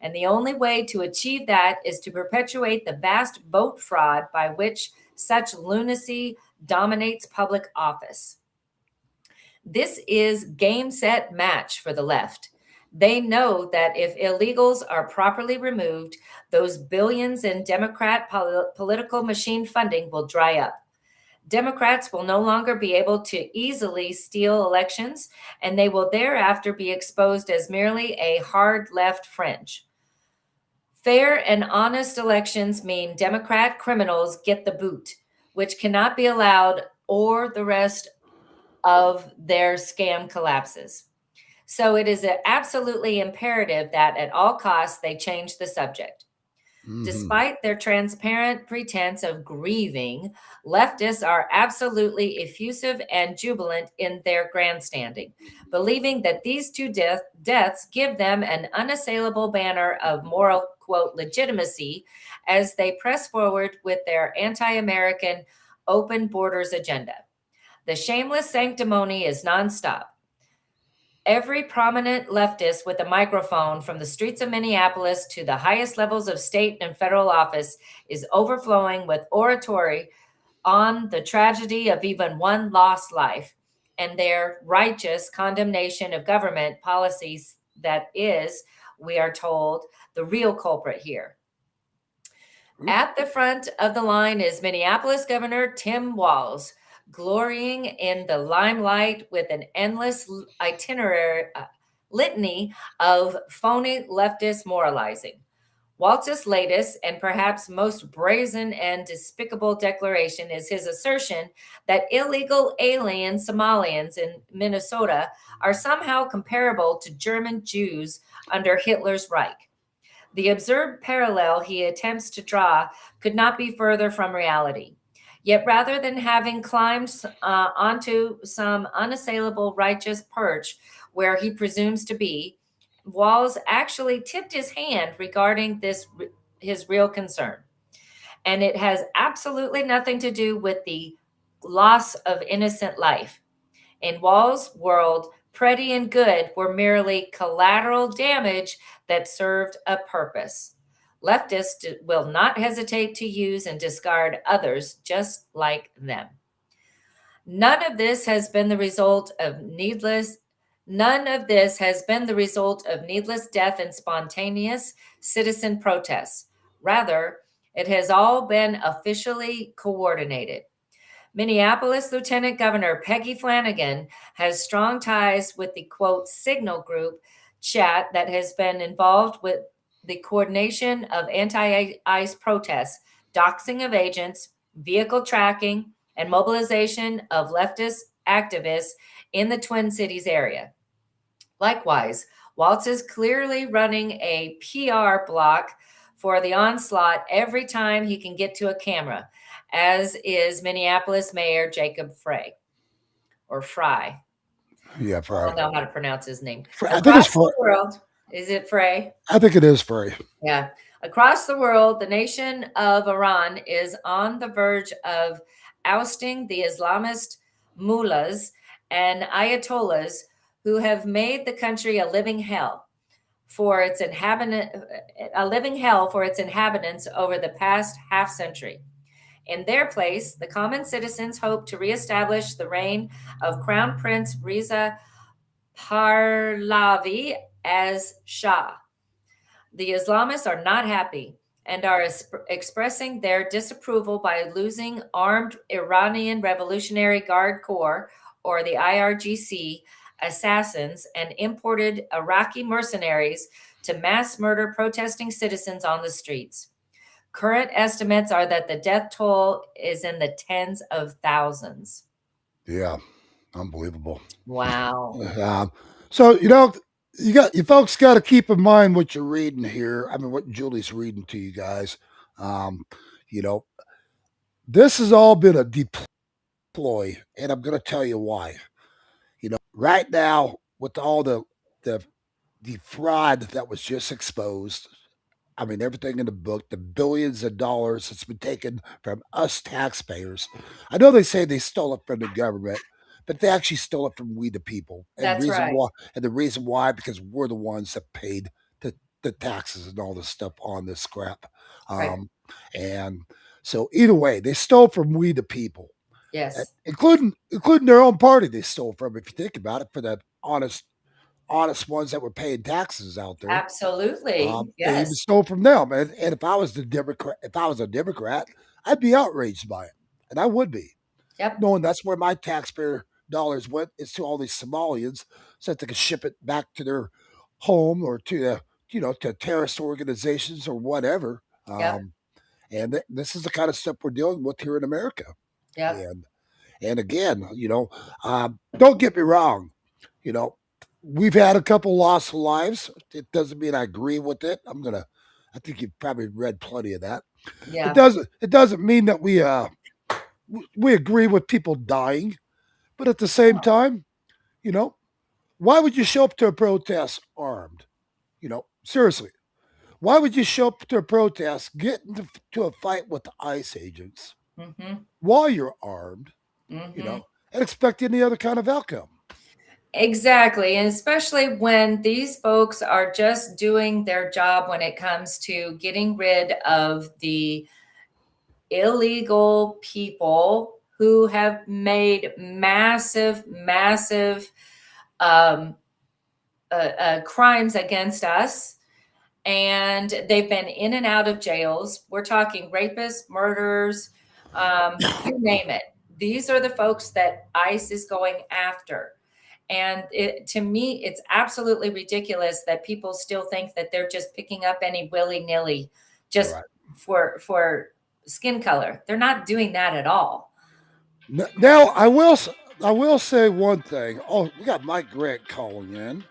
And the only way to achieve that is to perpetuate the vast vote fraud by which such lunacy dominates public office. This is game, set, match for the left. They know that if illegals are properly removed, those billions in Democrat political machine funding will dry up. Democrats will no longer be able to easily steal elections, and they will thereafter be exposed as merely a hard left fringe. Fair and honest elections mean Democrat criminals get the boot, which cannot be allowed, or the rest of their scam collapses. So it is absolutely imperative that at all costs they change the subject. Mhm. Despite their transparent pretense of grieving, leftists are absolutely effusive and jubilant in their grandstanding, believing that these two deaths give them an unassailable banner of moral, quote, legitimacy as they press forward with their anti-American open borders agenda. The shameless sanctimony is nonstop. Every prominent leftist with a microphone from the streets of Minneapolis to the highest levels of state and federal office is overflowing with oratory on the tragedy of even one lost life and their righteous condemnation of government policies that is, we are told, the real culprit here. At the front of the line is Minneapolis Governor Tim Walz, glorying in the limelight with an endless litany of phony leftist moralizing. Walz's latest and perhaps most brazen and despicable declaration is his assertion that illegal alien Somalians in Minnesota are somehow comparable to German Jews under Hitler's Reich. The absurd parallel he attempts to draw could not be further from reality. Yet rather than having climbed onto some unassailable righteous perch where he presumes to be, Walz actually tipped his hand regarding his real concern. And it has absolutely nothing to do with the loss of innocent life. In Walz's world, Preddy and Good were merely collateral damage that served a purpose. Leftists will not hesitate to use and discard others just like them. None of this has been the result of needless death and spontaneous citizen protests. Rather, it has all been officially coordinated. Minneapolis Lieutenant Governor Peggy Flanagan has strong ties with the, quote, Signal Group chat that has been involved with the coordination of anti-ICE protests, doxing of agents, vehicle tracking, and mobilization of leftist activists in the Twin Cities area. Likewise, Walz is clearly running a PR block for the onslaught every time he can get to a camera, as is Minneapolis Mayor Jacob Frey, or Fry. Yeah, I Frey. don't know how to pronounce his name. I think it's Across Frey. the world, is it Frey? I think it is Frey. Yeah. Across the world, the nation of Iran is on the verge of ousting the Islamist mullahs and ayatollahs who have made the country a living hell for its inhabitants over the past half century. In their place, the common citizens hope to reestablish the reign of Crown Prince Reza Pahlavi as Shah. The Islamists are not happy, and are expressing their disapproval by losing armed Iranian Revolutionary Guard Corps, or the IRGC, assassins and imported Iraqi mercenaries to mass murder protesting citizens on the streets. Current estimates are that the death toll is in the tens of thousands. Yeah, unbelievable. Wow. So you folks got to keep in mind what you're reading here. I mean, what Julie's reading to you guys. You know, this has all been a deploy, and I'm going to tell you why. Right now with all the fraud that was just exposed. I mean, everything in the book, the billions of dollars that's been taken from us taxpayers. I know they say they stole it from the government, but they actually stole it from we the people. That's right. The reason why, because we're the ones that paid the taxes and all this stuff on this scrap. Right. And so either way, they stole from we the people, Yes. including their own party. They stole from, if you think about it, for the honest ones that were paying taxes out there. Absolutely. They even Yes. stole from them. And if I was a Democrat, I'd be outraged by it, and I would be, Yep. knowing that's where my taxpayer dollars went, is to all these Somalians, so that they could ship it back to their home or to to terrorist organizations or whatever. Yep. And this is the kind of stuff we're dealing with here in America. Yep. And again, don't get me wrong, you know, we've had a couple lost lives. It doesn't mean I agree with it. I think you've probably read plenty of that. Yeah. It doesn't mean that we agree with people dying, but at the same time, why would you show up to a protest armed? Seriously, why would you show up to a protest, get into a fight with the ICE agents Mm-hmm. while you're armed, Mm-hmm. and expect any other kind of outcome? Exactly. And especially when these folks are just doing their job when it comes to getting rid of the illegal people who have made massive crimes against us. And they've been in and out of jails. We're talking rapists, murderers, you name it. These are the folks that ICE is going after. And to me, it's absolutely ridiculous that people still think that they're just picking up any willy-nilly just Right. for skin color. They're not doing that at all. Now, I will say one thing. Oh, we got Mike Grant calling in.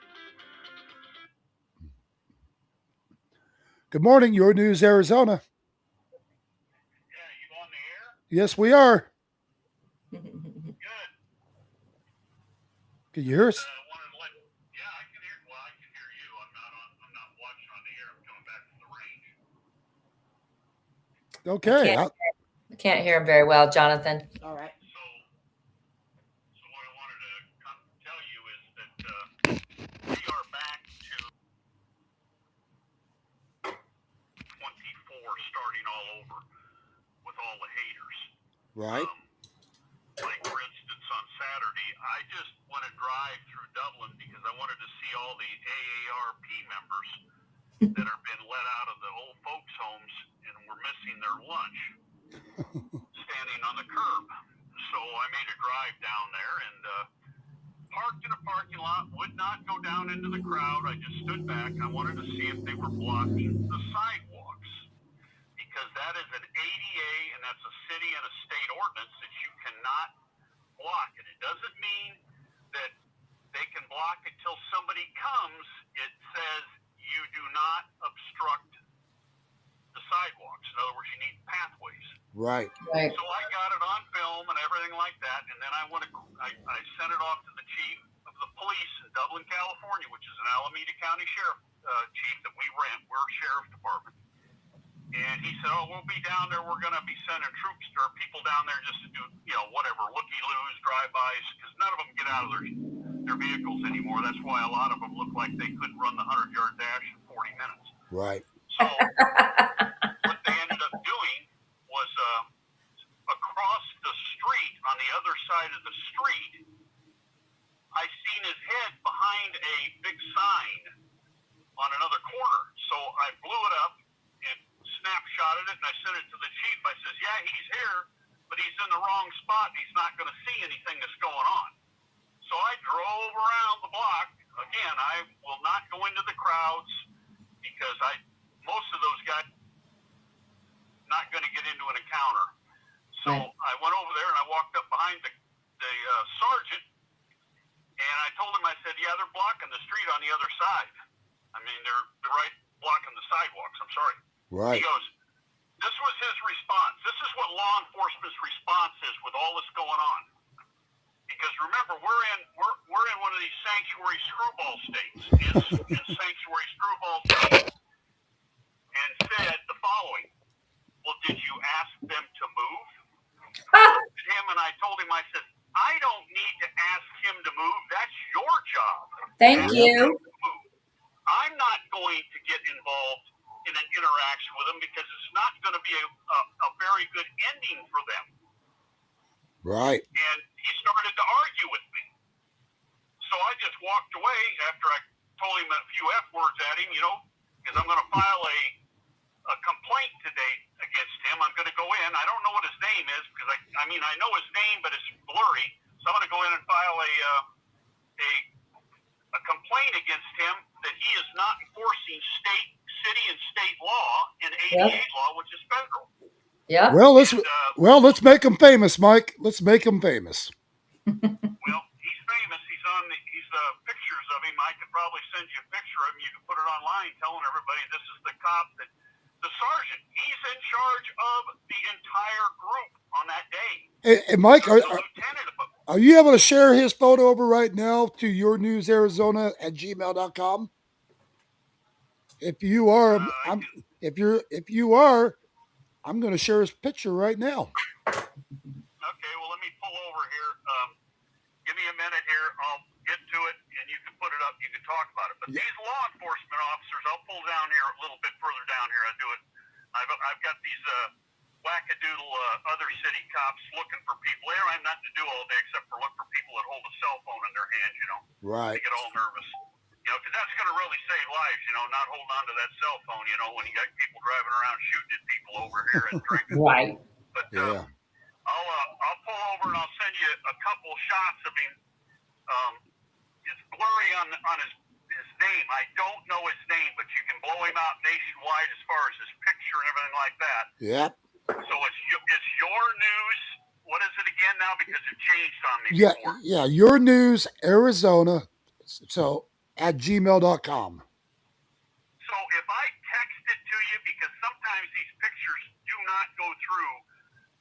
Good morning, Your News Arizona. Yeah, you on the air? Yes, we are. Good. Can you hear us? Yeah, I can hear. Well, I can hear you. I'm not watching on the air. I'm coming back from the range. Okay. I can't hear him very well, Jonathan. All right. So what I wanted to tell you is that we are back to 24, starting all over with all the haters. Right. Like, for instance, on Saturday, I just want to drive through Dublin because I wanted to see all the AARP members that have been let out of the old folks' homes and were missing their lunch standing on the curb. So I made a drive down there and parked in a parking lot, would not go down into the crowd. I just stood back and I wanted to see if they were blocking the sidewalks, because that is an ADA and that's a city and a state ordinance that you cannot block it. It doesn't mean that they can block it till somebody comes. It says you do not obstruct the sidewalks. In other words, you need pathways. Right. Right. So I got it on film and everything like that, and then I sent it off to the chief of the police in Dublin, California, which is an Alameda County sheriff chief that we rent. We're a sheriff's department. And he said, "Oh, we'll be down there. We're going to be sending troops or people down there just to do, whatever, looky-loos, drive-bys, because none of them get out of their vehicles anymore. That's why a lot of them look like they couldn't run the 100-yard dash in 40 minutes. Right. So what they ended up doing was across the street, on the other side of the street, I seen his head behind a big sign on another corner. So I blew it up and it, and I sent it to the chief. I says, yeah, he's here, but he's in the wrong spot. He's not going to see anything that's going on. So I drove around the block. Again, I will not go into the crowds because most of those guys not going to get into an encounter. So I went over there and I walked up behind the sergeant, and I told him, I said, yeah, they're blocking the street on the other side. I mean, they're right blocking the sidewalks. I'm sorry. Right. He goes, this was his response. This is what law enforcement's response is with all this going on. Because remember, we're in one of these sanctuary screwball states, in sanctuary screwball states, and said the following: well, did you ask them to move? I looked at him and I told him, I said, I don't need to ask him to move. That's your job. Thank Ask you. him to move. I'm not going to get involved in an interaction with them because it's not going to be a very good ending for them. Right. And he started to argue with me. So I just walked away after I told him a few F words at him, because I'm going to file a complaint today against him. I'm going to go in. I don't know what his name is because I know his name, but it's blurry. So I'm going to go in and file a complaint against him that he is not enforcing city and state law and ADA law, which is federal. Yep. Let's make him famous, Mike. Let's make him famous. Well, he's famous. He's pictures of him. I could probably send you a picture of him. You can put it online telling everybody this is the cop the sergeant. He's in charge of the entire group on that day. Hey Mike, lieutenant of them. Are you able to share his photo over right now to yournewsarizona@gmail.com? If you are, if you are, I'm going to share his picture right now. Okay, well, let me pull over here. Give me a minute here. I'll get to it, and you can put it up. You can talk about it. But these law enforcement officers, I'll pull down here a little bit further down here. I do it. I've got these wackadoodle other city cops looking for people. They don't have nothing to do all day except for look for people that hold a cell phone in their hands. Right. They get all nervous. Because that's going to really save lives. Not holding on to that cell phone. When you got people driving around shooting at people over here and drinking. Right. But I'll pull over and I'll send you a couple shots of him. It's blurry on his name. I don't know his name, but you can blow him out nationwide as far as his picture and everything like that. Yep. So it's your news. What is it again now? Because it changed on me before. Yeah. Your News Arizona. So at gmail.com. So if I text it to you, because sometimes these pictures do not go through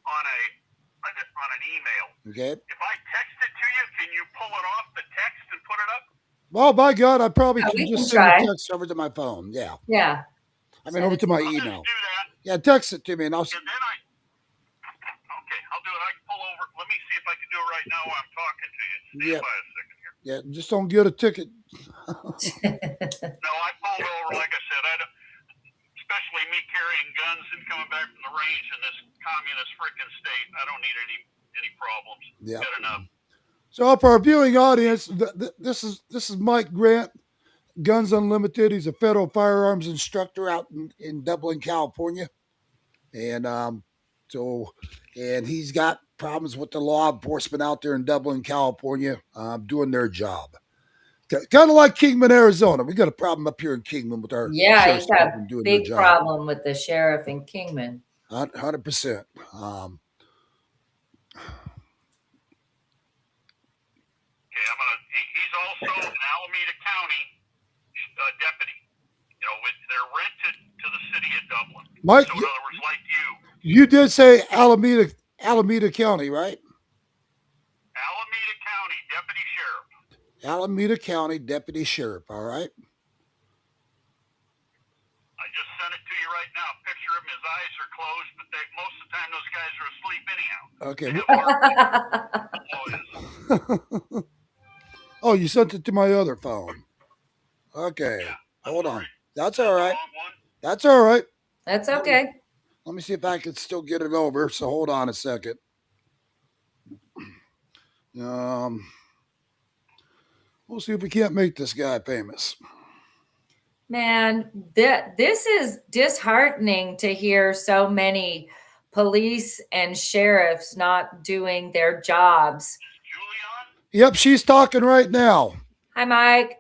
on an email. Okay. If I text it to you, can you pull it off the text and put it up? Well, by God, I probably can we just can send try. a text over to my phone. Yeah. Yeah. Over to my I'll email. just do that. Yeah, text it to me and I'll. And then I'll do it. I can pull over. Let me see if I can do it right now while I'm talking to you. Stand by a second here. Yeah, just don't get a ticket. No, I pulled over. Like I said, especially me carrying guns and coming back from the range in this communist freaking state. I don't need any problems. Yeah. Good enough. So for our viewing audience, this is Mike Grant, Guns Unlimited. He's a federal firearms instructor out in Dublin, California, and he's got problems with the law enforcement out there in Dublin, California, doing their job. Kind of like Kingman, Arizona. We got a problem up here in Kingman with our he's got a doing big their job. problem with the sheriff in Kingman. 100%. He's also an Alameda County deputy. They're rented to the city of Dublin. Mike, so in other words, like you did say Alameda County, right? Alameda County deputy sheriff. Alameda County deputy sheriff. All right. I just sent it to you right now. A picture of him. His eyes are closed, but most of the time those guys are asleep anyhow. Okay. Oh, you sent it to my other phone. Okay. Yeah, Hold on. Sorry. That's all right. Wrong one. That's all right. That's okay. Let me see if I can still get it over. So hold on a second. We'll see if we can't make this guy famous. Man, this is disheartening to hear so many police and sheriffs not doing their jobs. Is Julie on? Yep, she's talking right now. Hi, Mike.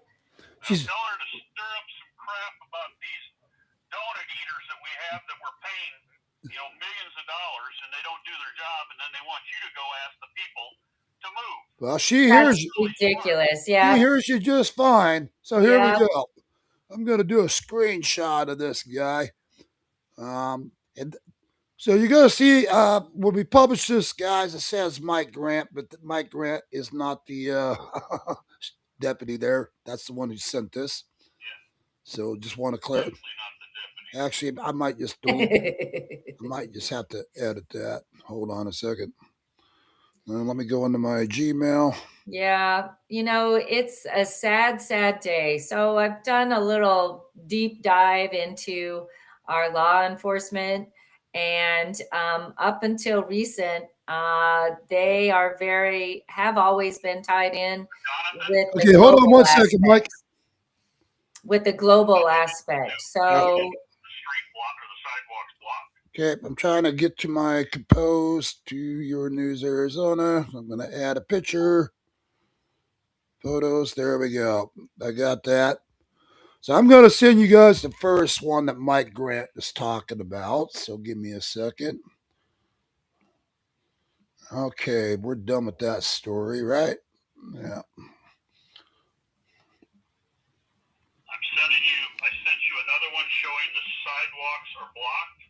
She's Tell her to stir up some crap about these donut eaters that we have that we're paying, millions of dollars, and they don't do their job, and then they want you to go ask the people to move. well, she hears That's ridiculous. she Yeah. hears you just fine. So here Yeah. we go. I'm going to do a screenshot of this guy. And so you're going to see when we publish this, guys, it says Mike Grant, but Mike Grant is not the deputy there. That's the one who sent this. So just want to clarify. Definitely not the deputy. Actually, I might just I might just have to edit that. Hold on a second. Let me go into my Gmail. Yeah, it's a sad, sad day. So I've done a little deep dive into our law enforcement, and up until recent, they have always been tied in Jonathan, with the Okay, hold on global one second, Mike. aspect. With the global aspect. So the street block or the sidewalks blocked. Okay, I'm trying to get to my compose to your news Arizona. I'm going to add a picture. Photos. There we go. I got that. So I'm going to send you guys the first one that Mike Grant is talking about. So give me a second. Okay, we're done with that story, right? Yeah. I sent you another one showing the sidewalks are blocked.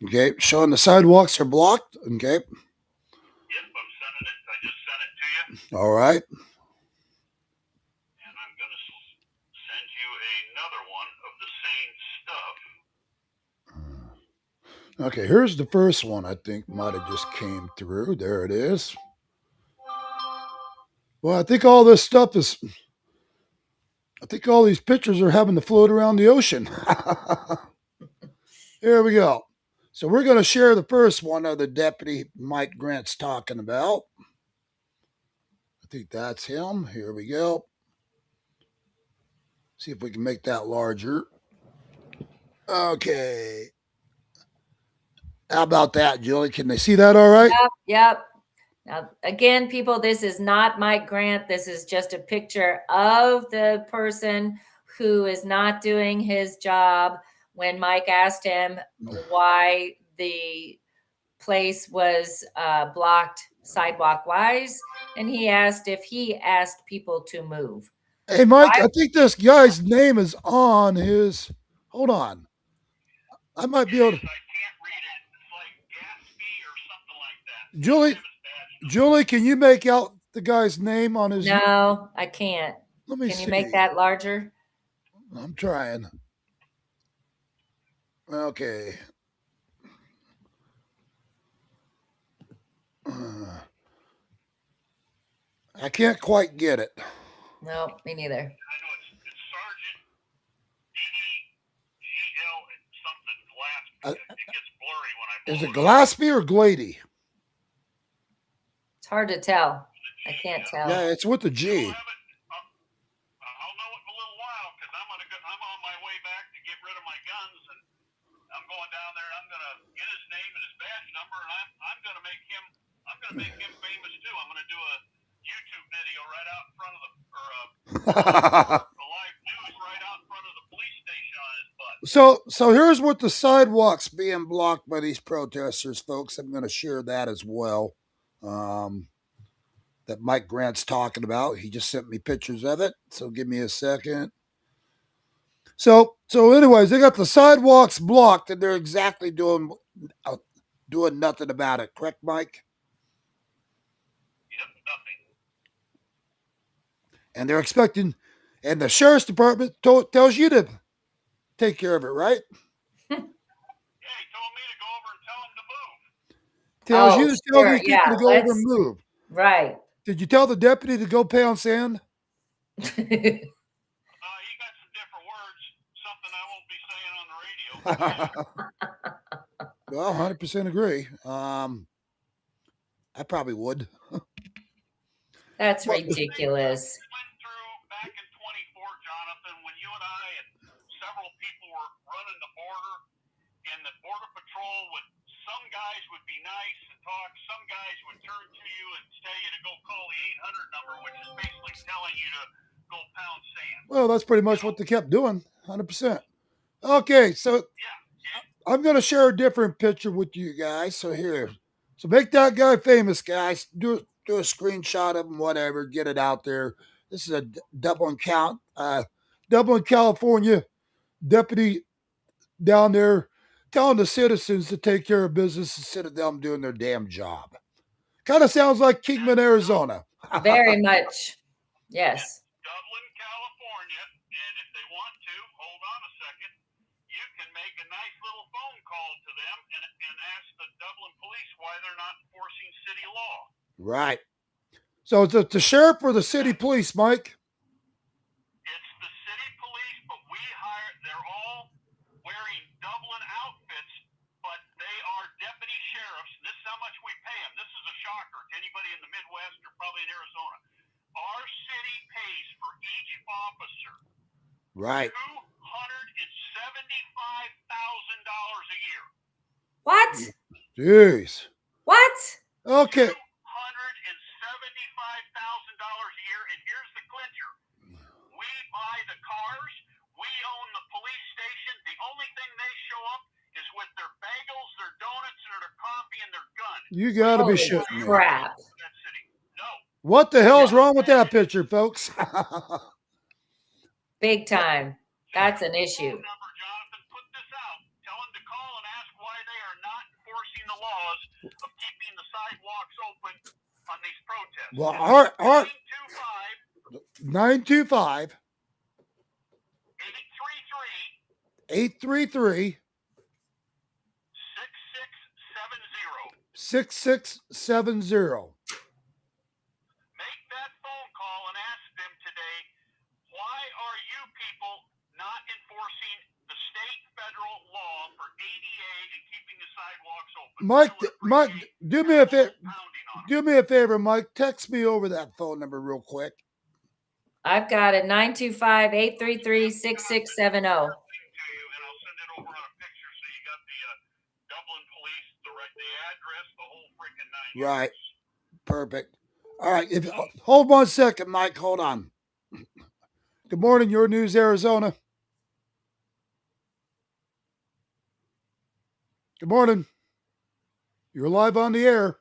Okay, showing the sidewalks are blocked. Okay. Yep, I'm sending it. I just sent it to you. All right. And I'm going to send you another one of the same stuff. Okay, here's the first one I think might have just came through. There it is. Well, I think all this stuff is. I think all these pictures are having to float around the ocean. Here we go. So we're going to share the first one of the deputy Mike Grant's talking about. I think that's him. Here we go. See if we can make that larger. Okay. How about that, Julie? Can they see that all right? Yep. Now, again, people, this is not Mike Grant. This is just a picture of the person who is not doing his job when Mike asked him why the place was blocked sidewalk wise. And he asked if he asked people to move. Hey, Mike, I think this guy's name is on his. Hold on. I might be able to. I can't read it. It's like Gatsby or something like that. Julie, can you make out the guy's name on his? No, I can't. Let me see. Can you make that larger? I'm trying. Okay. I can't quite get it. No, me neither. I know it's Sergeant D-E-G-L something Glaspie. It gets blurry when I blow Is it Glaspie or Glady? It's hard to tell. I can't tell. Yeah, it's with the G. I'll know it in a little while because I'm on my way back to get rid of my guns, and I'm going down there. I'm going to get his name and his badge number, and I'm going to make him famous too. I'm going to do a YouTube video right out in front of the live news right out in front of the police station on his butt. So here's what the sidewalks being blocked by these protesters, folks. I'm going to share that as well. That Mike Grant's talking about. He just sent me pictures of it. So give me a second. So anyways, they got the sidewalks blocked, and they're exactly doing nothing about it. Correct, Mike? Yep, nothing. And they're expecting, and the sheriff's department tells you to take care of it, right? Yeah, he told me to go over and tell him to move. Tells you to tell these people to go over and move. Right. Did you tell the deputy to go pound sand? He got some different words, something I won't be saying on the radio. Well, 100% agree. I probably would. That's ridiculous. We went through back in 24, Jonathan, when you and I and several people were running the border, and the Border Patrol would, some guys would be nice and talk, some guys would turn to you and tell you to go call the 800 number, which is basically telling you to go pound sand. Well, that's pretty much what they kept doing, 100%. Okay, so I'm going to share a different picture with you guys. So here, so make that guy famous, guys. Do a screenshot of him, whatever, get it out there. This is a Dublin, California deputy down there telling the citizens to take care of business instead of them doing their damn job. Kind of sounds like Kingman, Arizona. Very much. Yes. Dublin, California, and if they want to, hold on a second, you can make a nice little phone call to them and ask the Dublin police why they're not enforcing city law. Right. So it's the sheriff or the city police, Mike? It's the city police, but they're all wearing Dublin outfits, but they are deputy sheriffs. This is how much we pay them. This is a shocker to anybody in the Midwest or probably in Arizona. Our city pays for each officer Right. $275,000 a year. What? Jeez. What? Okay. $275,000 a year, and here's the clincher. We buy the cars. We own the police station. The only thing they show up is with their bagels, their donuts, or their coffee, and their gun. You got to be Holy shitting me. crap. That city. No. What the hell's wrong with that picture, folks? Big time. That's an issue. Phone number, Jonathan, put this out. Tell them to call and ask why they are not enforcing the laws of keeping the sidewalks open on these protests. Well, our 925 925 833 833 6670. 6670. Make that phone call and ask them today, why are you people not enforcing the state federal law for ADA and keeping the sidewalks open? Mike, do me a favor. Pounding on them. Do me a favor, Mike. Text me over that phone number real quick. I've got it 925-833-6670. To you, and I'll send it over on a picture so you got the Dublin police, the address, the whole freaking nine. Right. Perfect. All right. Hold 1 second, Mike. Hold on. Good morning, Your News, Arizona. Good morning. You're live on the air.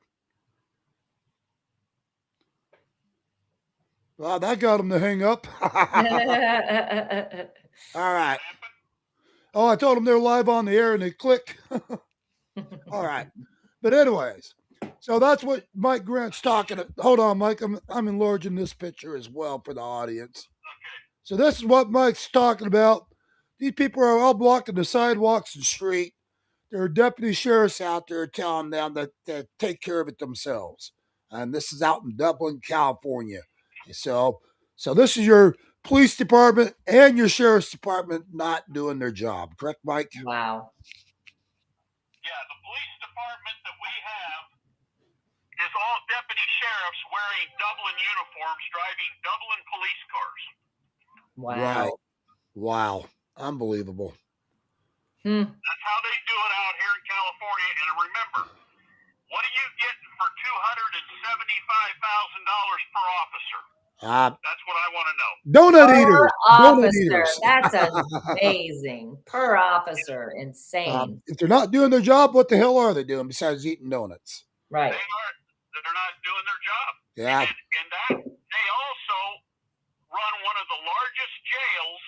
Wow, that got him to hang up. All right. Oh, I told them they're live on the air and they click. All right. But anyways, so that's what Mike Grant's talking about. Hold on, Mike. I'm enlarging this picture as well for the audience. So this is what Mike's talking about. These people are all blocking the sidewalks and street. There are deputy sheriffs out there telling them that to take care of it themselves. And this is out in Dublin, California. So this is your police department and your sheriff's department not doing their job. Correct, Mike? Wow. Yeah, the police department that we have is all deputy sheriffs wearing Dublin uniforms, driving Dublin police cars. Wow. Right. Wow. Unbelievable. That's how they do it out here in California. And remember, what are you getting for $275,000 per officer? That's what I want to know. Donut Per eaters. Donut officer. eaters. That's amazing. Per officer. Insane. If they're not doing their job, what the hell are they doing besides eating donuts? Right. They're not doing their job. Yeah. And that they also run one of the largest jails,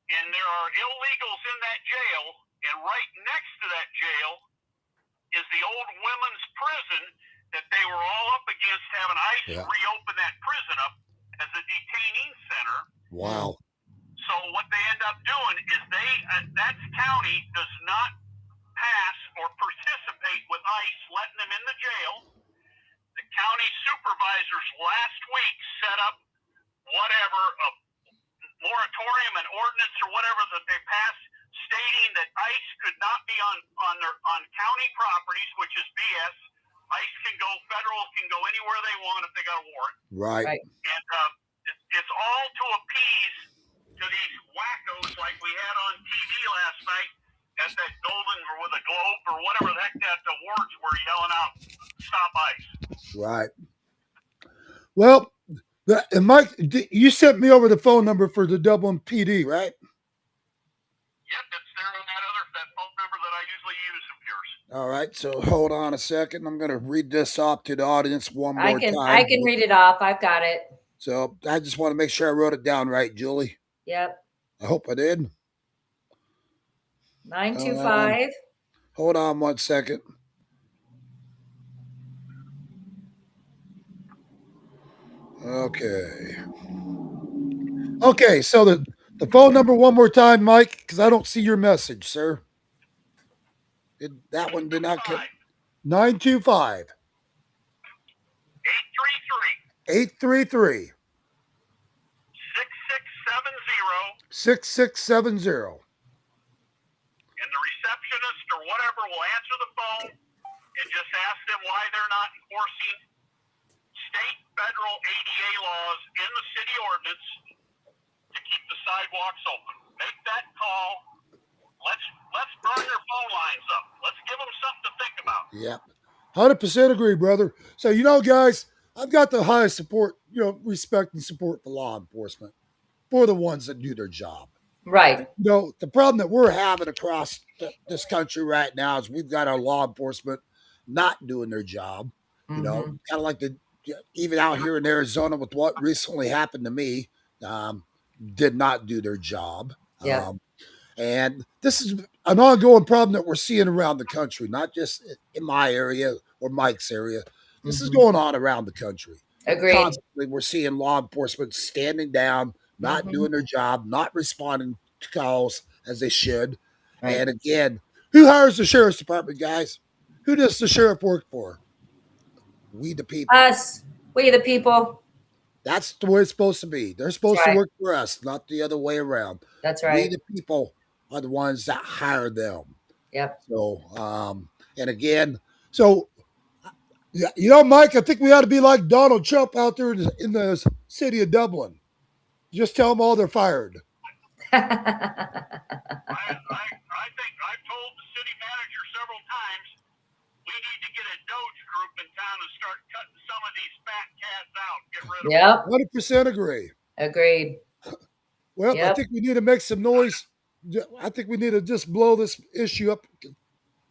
and there are illegals in that jail, and right next to that jail is the old women's prison that they were all up against having ICE reopen that prison up as a detaining center. Wow. So what they end up doing is that county does not pass or participate with ICE letting them in the jail. The county supervisors last week set up whatever a moratorium and ordinance or whatever that they passed, stating that ICE could not be on county properties, which is BS. ICE can go, federal can go anywhere they want if they got a warrant. Right. And it's all to appease to these wackos like we had on Right. Well, and Mike, you sent me over the phone number for the Dublin PD, right? Yep, it's there on that phone number that I usually use of yours. All right. So hold on a second. I'm going to read this off to the audience one I more can time. read it off. I've got it. So I just want to make sure I wrote it down right, Julie. Yep. I hope I did. 925. Hold on 1 second. Okay. Okay. So the phone number one more time, Mike, because I don't see your message, sir. That one did not come. 925 833 833 6670, 6670. and the receptionist or whatever will answer the phone and just ask them why they're not enforcing state, federal ADA laws in the city ordinance to keep the sidewalks open. Make that call. Let's burn their phone lines up. Let's give them something to think about. Yep. 100% agree, brother. So, guys, I've got the highest support, respect and support for law enforcement, for the ones that do their job. Right. The problem that we're having across this country right now is we've got our law enforcement not doing their job. Kind of like even out here in Arizona with what recently happened to me, did not do their job. Yeah. And this is an ongoing problem that we're seeing around the country, not just in my area or Mike's area. This is going on around the country. Agreed. Constantly, we're seeing law enforcement standing down, not doing their job, not responding to calls as they should. Right. And again, who hires the sheriff's department, guys? Who does the sheriff work for? We the people. Us. We the people. That's the way it's supposed to be. They're supposed That's to right. work for us, not the other way around. That's We right. the people are the ones that hire them. Yep. So, and again, Mike, I think we ought to be like Donald Trump out there in the city of Dublin. Just tell them all they're fired. I think I've told the city manager several times we need to get a Doge group in town and start cutting some of these fat cats out. Get rid of them. 100% agree. Agreed. Well, I think we need to make some noise. I think we need to just blow this issue up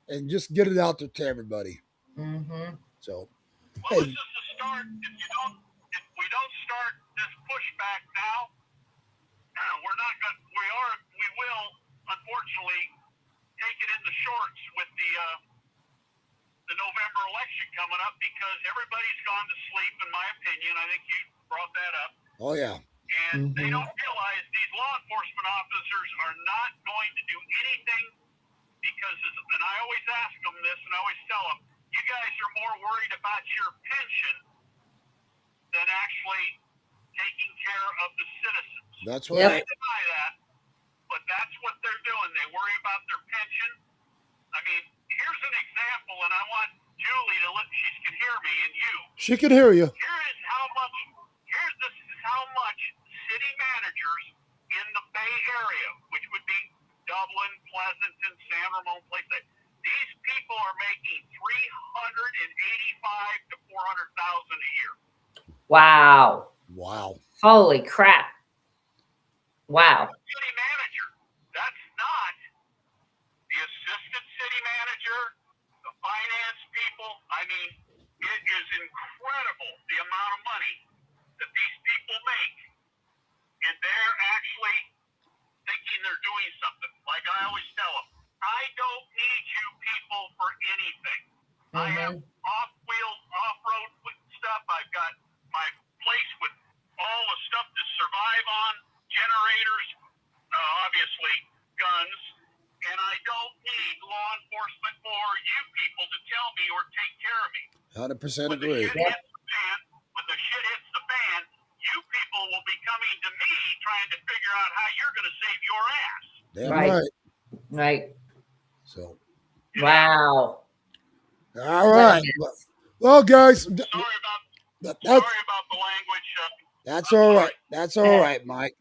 and just get it out there to everybody. So, well, this is the start. If we don't start this pushback now, we're not going. We will, unfortunately, take it in the shorts with the November election coming up because everybody's gone to sleep. In my opinion, I think you brought that up. Oh yeah. And they don't realize these law enforcement officers are not going to do anything because, and I always ask them this, and I always tell them, you guys are more worried about your pension than actually taking care of the citizens. That's right. I deny that, but that's what they're doing. They worry about their pension. I mean, here's an example, and I want Julie to she can hear me, and you. She can hear you. This is how much city managers in the Bay Area, which would be Dublin, Pleasanton, San Ramon, places, these people are making $385,000 to $400,000 a year. Wow. Holy crap. Wow. City manager. That's not the assistant city manager, the finance people. I mean, it is incredible the amount of money that these people make, and they're actually thinking they're doing something. Like I always tell them, I don't need you people for anything. I have off-road stuff. I've got my place with all the stuff to survive on, generators, obviously guns, and I don't need law enforcement or you people to tell me or take care of me. 100% agree. When the shit hits the fan, you people will be coming to me trying to figure out how you're going to save your ass. Damn right. Right. So. Wow. All right. Well, guys. Sorry about the language. That's all right. That's all right, Mike.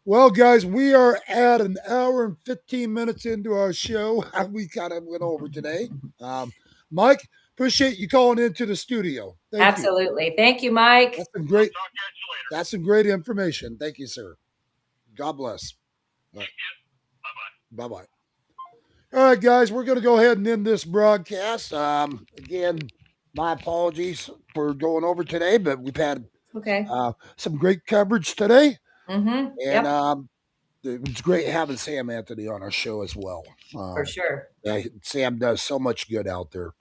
Well, guys, we are at an hour and 15 minutes into our show. We kind of went over today. Mike, appreciate you calling into the studio. Thank you. Absolutely. Thank you, Mike. That's some great. Talk to you later. That's some great information. Thank you, sir. God bless. Bye bye. Bye bye. All right, guys, we're going to go ahead and end this broadcast. Again, my apologies for going over today, but we've had Okay. some great coverage today, Mm-hmm. and Yep. it was great having Sam Anthony on our show as well. For sure. Yeah, Sam does so much good out there.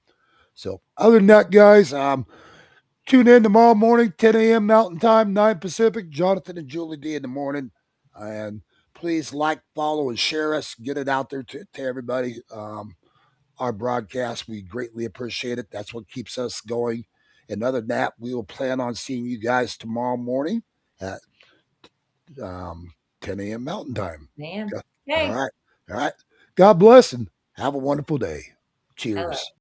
So, other than that, guys, tune in tomorrow morning, 10 a.m. Mountain Time, 9 Pacific. Jonathan and Julie D in the morning. And please like, follow, and share us. Get it out there to everybody. Our broadcast, we greatly appreciate it. That's what keeps us going. And other than that, we will plan on seeing you guys tomorrow morning at 10 a.m. Mountain Time. Man. All Okay. right. All right. God bless and have a wonderful day. Cheers. Hello.